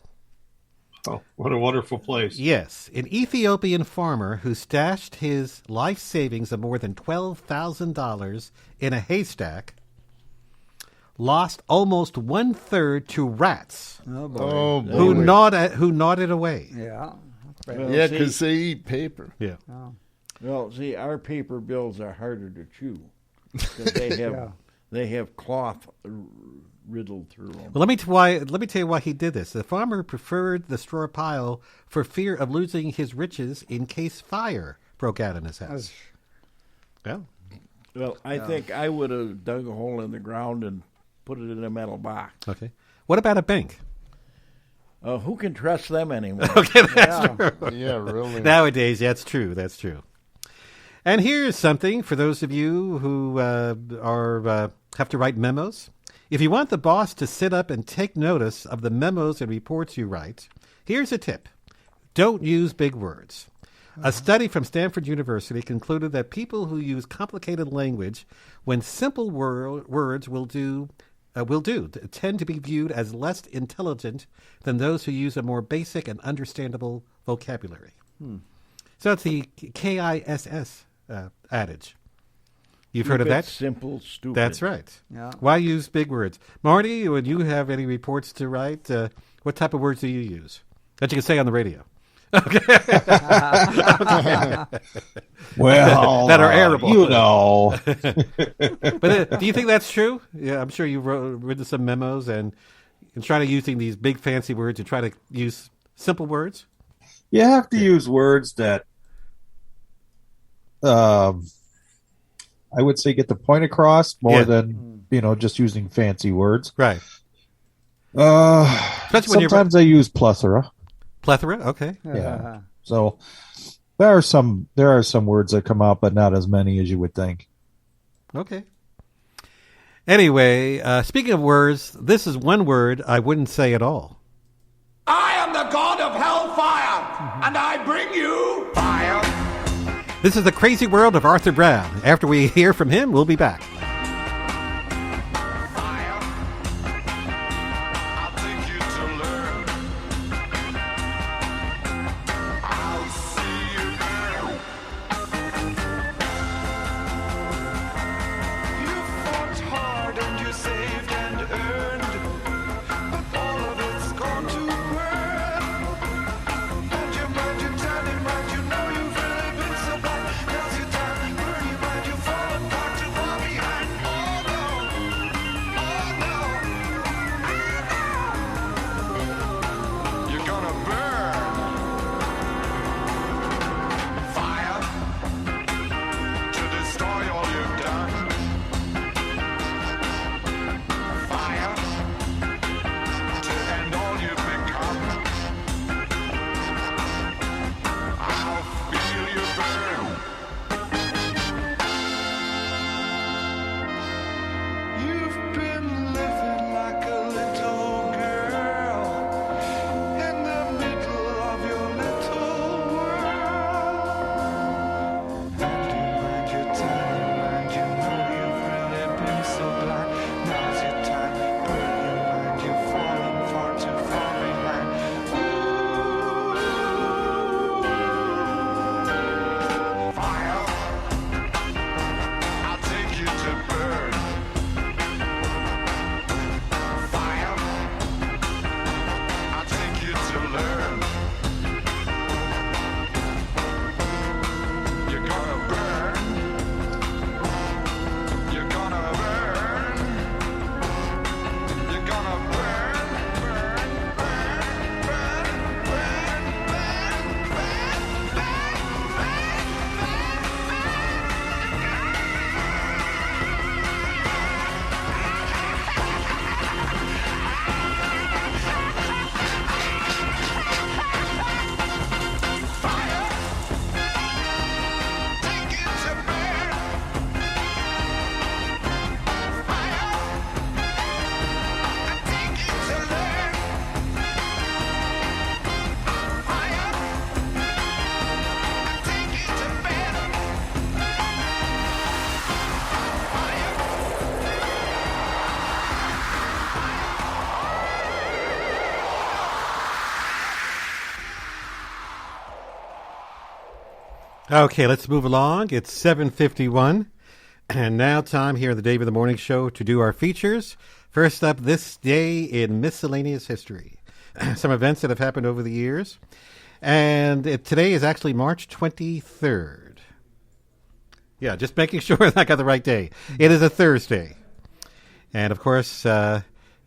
Oh, what a wonderful place. Yes, an Ethiopian farmer who stashed his life savings of more than $12,000 in a haystack lost almost 1/3 to rats. Oh, boy. Oh, boy. Who gnawed it away. Yeah. Well, Yeah, see- because they eat paper. Yeah. Oh. Well, see, our paper bills are harder to chew because they have Yeah. they have cloth riddled through them. Well, let me tell you why he did this. The farmer preferred the straw pile for fear of losing his riches in case fire broke out in his house. Well, Well, I think I would have dug a hole in the ground and put it in a metal box. okay. What about a bank? Who can trust them anymore? Okay, that's true. Yeah, really. Nowadays, that's true. That's true. And here's something for those of you who have to write memos. If you want the boss to sit up and take notice of the memos and reports you write, here's a tip. Don't use big words. A study from Stanford University concluded that people who use complicated language when simple words will tend to be viewed as less intelligent than those who use a more basic and understandable vocabulary. So it's the KISS adage. You've heard of Keep it that? simple, stupid. That's right. Yeah. Why use big words? Marty, when you have any reports to write, what type of words do you use that you can say on the radio? Okay. Well, that are airable. you know. But do you think that's true? Yeah, I'm sure you've written some memos and try to using these big fancy words and try to use simple words. You have to use words that, I would say, get the point across more than just using fancy words. Right. Sometimes I use plethora. plethora. Okay. Yeah. So there are some words that come out, but not as many as you would think. Okay. Anyway, speaking of words, this is one word I wouldn't say at all. I am the god of hellfire, and I bring you fire. This is the crazy world of Arthur Brown. After we hear from him, we'll be back. Okay, let's move along. It's 7:51, and now time here at the Dave in the Morning Show to do our features. First up, this day in miscellaneous history. Some events that have happened over the years. And today is actually March 23rd. Yeah, just making sure I got the right day. It is a Thursday. And, of course,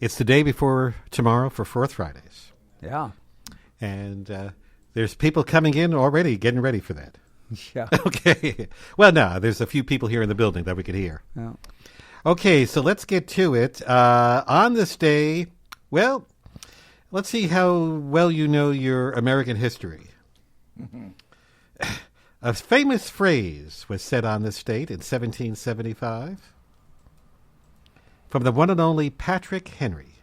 it's the day before tomorrow for Fourth Fridays. Yeah. And there's people coming in already getting ready for that. Yeah. Okay. Well, no, there's a few people here in the building that we could hear. Yeah. Okay, so let's get to it. On this day, well, let's see how well you know your American history. A famous phrase was said on this date in 1775 from the one and only Patrick Henry.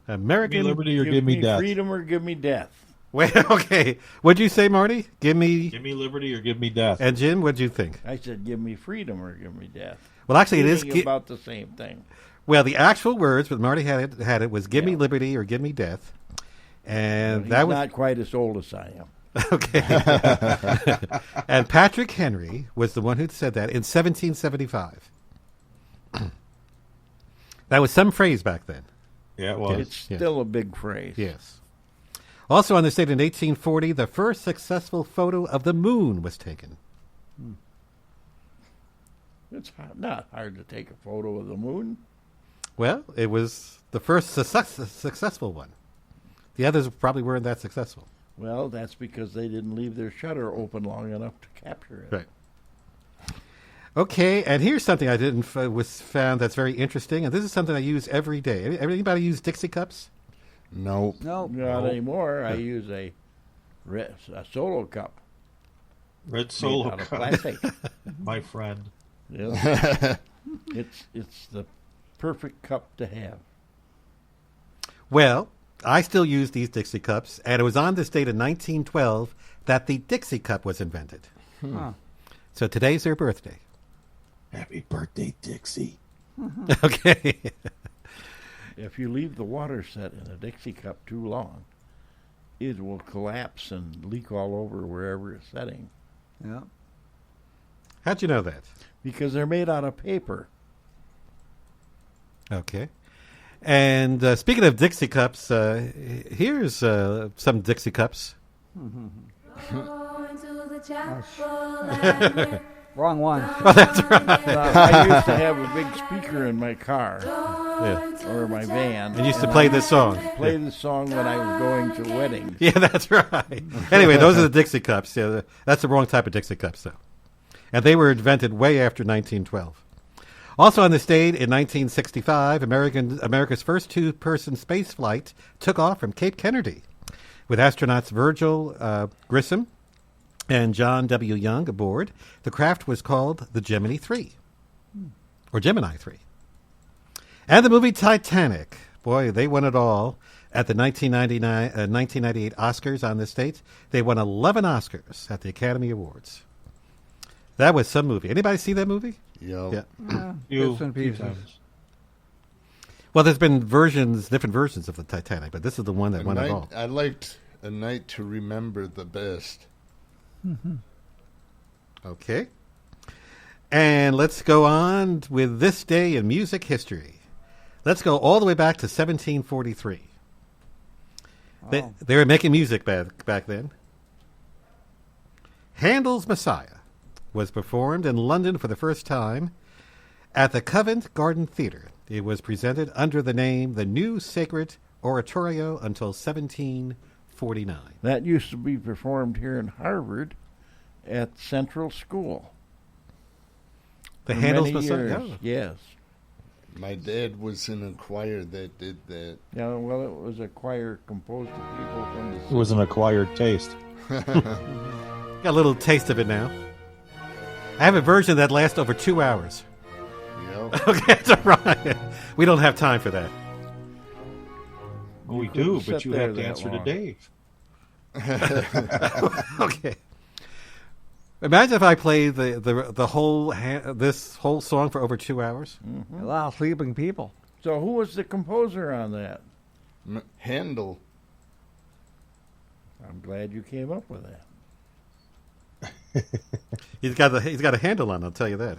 American Give me liberty or give me death. Freedom or give me death. Wait, okay. What'd you say, Marty? Give me liberty or give me death. And Jim, what'd you think? I said give me freedom or give me death. Well, actually, it is about the same thing. Well, the actual words, but Marty had it was "give me liberty" or "give me death," and He's that was not quite as old as I am. Okay. And Patrick Henry was the one who said that in 1775. That was some phrase back then. Yeah, it was. It's still a big phrase. Yes. Also on this date in 1840, the first successful photo of the moon was taken. It's not hard to take a photo of the moon. Well, it was the first successful one. The others probably weren't that successful. Well, that's because they didn't leave their shutter open long enough to capture it. Right. Okay, and here's something I was found that's very interesting, and this is something I use every day. Anybody use Dixie cups? Nope. Nope. Not anymore. I use a solo cup. Red made Solo out of cup. plastic. My friend. Yeah. It's the perfect cup to have. Well, I still use these Dixie cups, and it was on this date in 1912 that the Dixie cup was invented. Huh. So today's their birthday. Happy birthday, Dixie. Okay. If you leave the water set in a Dixie cup too long, it will collapse and leak all over wherever it's setting. Yeah. How'd you know that? Because they're made out of paper. Okay. And speaking of Dixie cups, here's some Dixie cups. Wrong one. Oh, that's right. I used to have a big speaker in my car or my van. And used to play this song. Play this song when I was going to weddings. Yeah, that's right. Anyway, those are the Dixie cups. Yeah, that's the wrong type of Dixie cups, though. And they were invented way after 1912. Also on this date in 1965, America's first two-person space flight took off from Cape Kennedy with astronauts Virgil Grissom and John W. Young aboard. The craft was called the Gemini 3, or Gemini 3. And the movie Titanic. Boy, they won it all at the 1998 Oscars on this date. They won 11 Oscars at the Academy Awards. That was some movie. Anybody see that movie? Yeah. Bits and pieces. Well, there's been different versions of the Titanic, but this is the one that won it all. I liked A Night to Remember the best. Okay. And let's go on with this day in music history. Let's go all the way back to 1743. Wow. They were making music back then. Handel's Messiah was performed in London for the first time at the Covent Garden Theatre. It was presented under the name The New Sacred Oratorio until 1749. That used to be performed here in Harvard at Central School. The For Handel's many Messiah? years, Oh. yes. My dad was in a choir that did that. Yeah, well, it was a choir composed of people from the It was an acquired taste. Got a little taste of it now. I have a version that lasts over 2 hours. Yep. Okay, that's all right. We don't have time for that. Well, we couldn't do, sit but you there have to that answer to long. Dave. Okay. Imagine if I played the whole this whole song for over 2 hours. Mm-hmm. A lot of sleeping people. So who was the composer on that? Handel. I'm glad you came up with that. He's got a handle on. I'll tell you that.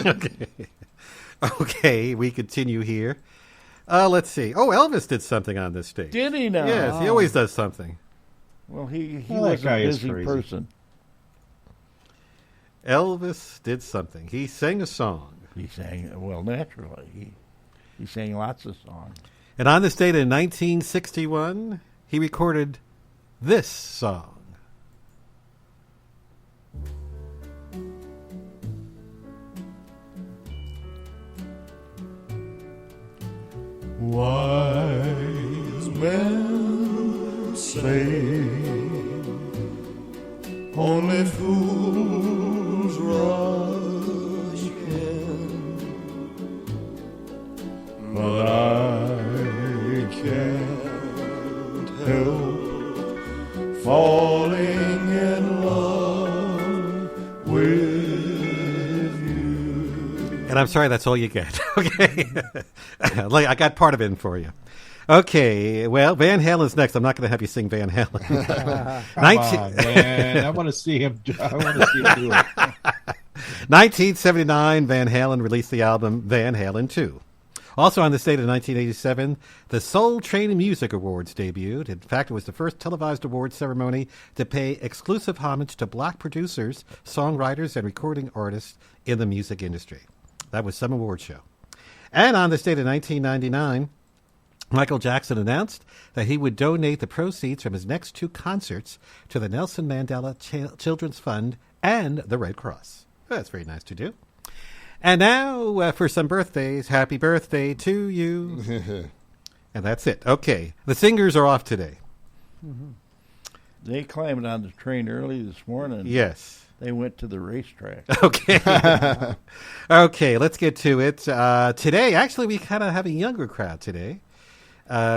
Okay. Okay, we continue here. Let's see. Oh, Elvis did something on this stage. Did he now? Yes, he always does something. Well, he Well, that was a guy is busy crazy. person. Elvis did something. He sang a song. He sang, well, naturally. He sang lots of songs. And on this date in 1961, he recorded this song. Wise men say only fools rush in, but I can't help falling in love with you. And I'm sorry, that's all you get. Okay. I got part of it in for you. Okay, well, Van Halen's next. I'm not going to have you sing Van Halen. Come on, man. I want to see him do it. 1979, Van Halen released the album Van Halen 2. Also on this date in 1987, the Soul Train Music Awards debuted. In fact, it was the first televised awards ceremony to pay exclusive homage to black producers, songwriters, and recording artists in the music industry. That was some award show. And on this date in 1999, Michael Jackson announced that he would donate the proceeds from his next two concerts to the Nelson Mandela Children's Fund and the Red Cross. That's very nice to do. And now for some birthdays. Happy birthday to you. And that's it. Okay. The singers are off today. They climbed on the train early this morning. Yes. They went to the racetrack. Okay. Okay, let's get to it. Today, actually, we kind of have a younger crowd today.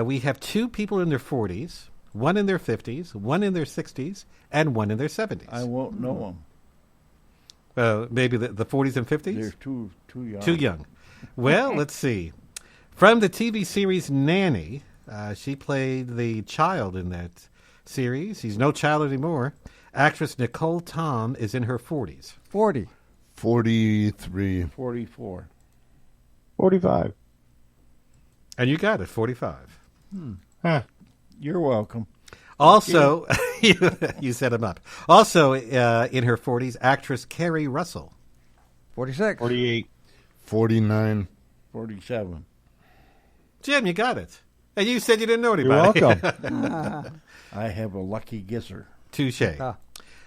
We have 2 people in their 40s, 1 in their 50s, 1 in their 60s, and 1 in their 70s. I won't know them. Maybe the 40s and 50s? They're too young. Too young. Well, let's see. From the TV series Nanny, she played the child in that series. She's no child anymore. Actress Nicole Tom is in her 40s. 40. 43. 44. 45. And you got it, 45. Huh. You're welcome. Also, you set him up. Also, in her 40s, actress Carrie Russell. 46. 48. 49. 47. Jim, you got it. And you said you didn't know anybody. You're welcome. I have a lucky guesser. Touche.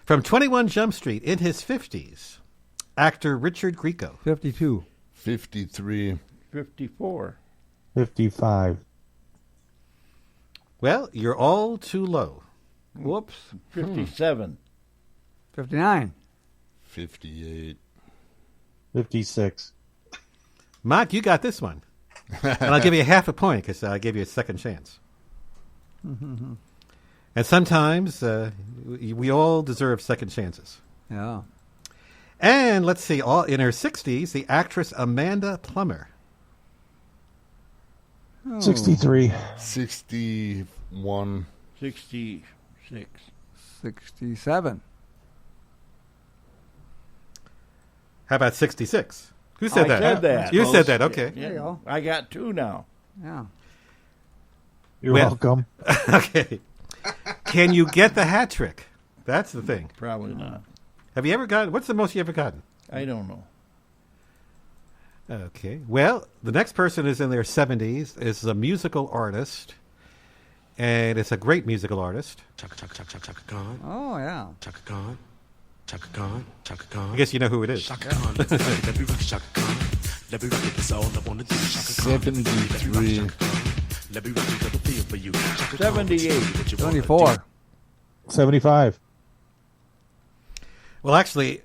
From 21 Jump Street, in his 50s, actor Richard Grieco. 52. 53. 54. 55. Well, you're all too low. Whoops. 57. 59. 58. 56. Mike, you got this one. And I'll give you half a point because I gave you a second chance. And sometimes we all deserve second chances. Yeah. And let's see, all in her 60s, the actress Amanda Plummer. 63. 61. 66. 67. How about 66? Who said that? I said that. You said that, okay. There you go. I got 2 now. Yeah. You're Well- welcome. Okay. Can you get the hat trick? That's the thing. Probably not. Have you ever gotten, what's the most you ever gotten? I don't know. Okay. Well, the next person is in their 70s, is a musical artist, and it's a great musical artist. Chaka Khan. Oh, yeah. Chaka Khan. Chaka Khan. Chaka Khan. I guess you know who it is. Chaka Khan. Let me rock Chaka Khan. Let me rock it. That's all I wanna do. Chaka Khan. 73. Let me rock it. Got a feel for you. Chaka Khan. 78. 24. 75. Well, actually,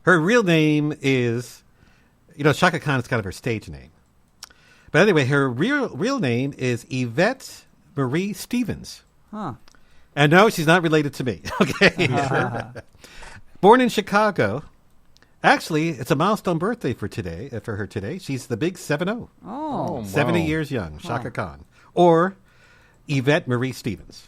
her real name is, Chaka Khan is kind of her stage name. But anyway, her real name is Yvette Marie Stevens. Huh. And no, she's not related to me. Okay. Born in Chicago. Actually, it's a milestone birthday for her today. She's the big 7-0. Oh. 70 years young, Shaka Khan. Or Yvette Marie Stevens.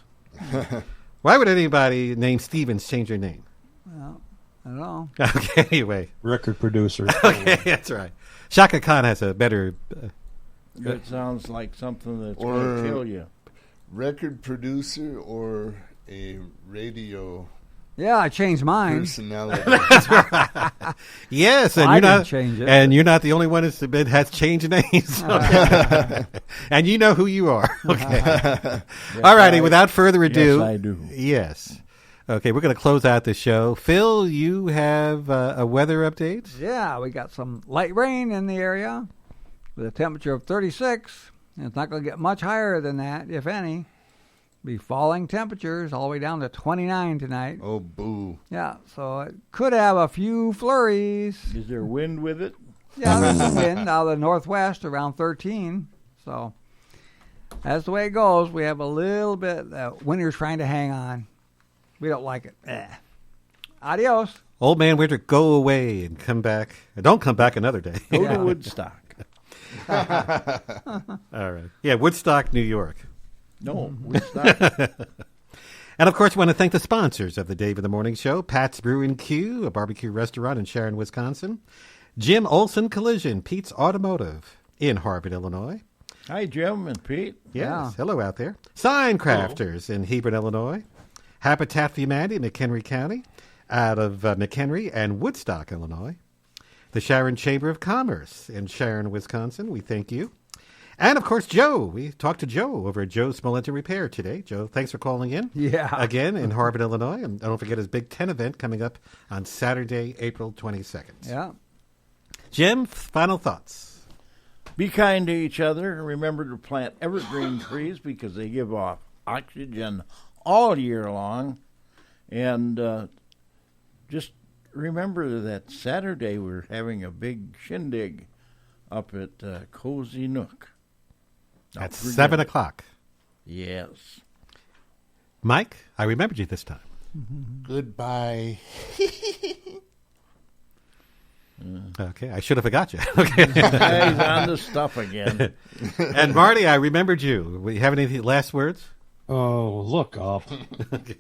Why would anybody named Stevens change their name? Well, I don't know. Okay, anyway. Record producer. Okay, that's right. Shaka Khan has a better... It sounds like something that's Or- going to kill you. Record producer or a radio Yeah, I changed mine. personality. Yes, and I you're didn't not change it. and you're not the only one that has changed names. Okay. And you know who you are. Okay. All righty, without further ado. Yes, I do. Yes. Okay, we're going to close out the show. Phil, you have a weather update? Yeah, we got some light rain in the area with a temperature of 36. And it's not going to get much higher than that, if any. Be falling temperatures all the way down to 29 tonight. Oh, boo. Yeah, so it could have a few flurries. Is there wind with it? Yeah, there's some wind out of the northwest around 13. So that's the way it goes. We have a little bit, winter's trying to hang on. We don't like it. Adios. Old man winter, go away and come back. Don't come back another day. Go to Woodstock. All right. Yeah, Woodstock, New York. No, Woodstock. And, of course, we want to thank the sponsors of the Dave in the Morning Show, Pat's Brew and Q, a barbecue restaurant in Sharon, Wisconsin, Jim Olson Collision, Pete's Automotive in Harvard, Illinois. Hi, Jim and Pete. Yes, Yeah. hello out there. Sign Crafters in Hebron, Illinois. Habitat for Humanity, McHenry County, out of McHenry and Woodstock, Illinois. The Sharon Chamber of Commerce in Sharon, Wisconsin. We thank you. And, of course, Joe. We talked to Joe over at Joe Smolenta Repair today. Joe, thanks for calling in. Yeah. Again, in Harvard, Illinois. And don't forget his Big Ten event coming up on Saturday, April 22nd. Yeah. Jim, final thoughts. Be kind to each other. Remember to plant evergreen trees because they give off oxygen all year long. And just remember that Saturday we're having a big shindig up at Cozy Nook. At 7 o'clock. Yes. Mike, I remembered you this time. Goodbye. Okay, I should have forgot you. Okay. He's on the stuff again. And Marty, I remembered you. You have any last words? Oh, look up. Okay.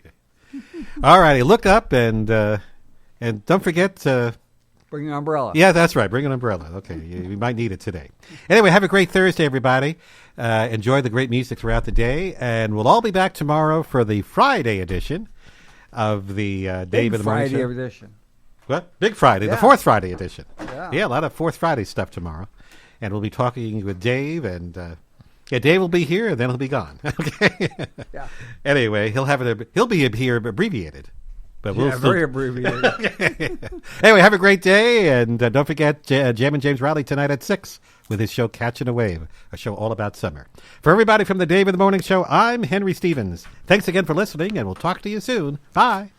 All righty, look up and don't forget to bring an umbrella. Yeah, that's right. Bring an umbrella. Okay, you might need it today. Anyway, have a great Thursday, everybody. Enjoy the great music throughout the day, and we'll all be back tomorrow for the Friday edition of the Dave in the Morning Friday Show. edition. What? Big Friday, Yeah. the fourth Friday edition. Yeah. A lot of fourth Friday stuff tomorrow, and we'll be talking with Dave, and Dave will be here, and then he'll be gone. Okay. Yeah. Anyway, he'll be here abbreviated. But we'll very abbreviated. Okay. Anyway, have a great day, and don't forget Jam and James Riley tonight at 6 with his show Catching a Wave, a show all about summer. For everybody from the Dave in the Morning Show, I'm Henry Stevens. Thanks again for listening, and we'll talk to you soon. Bye.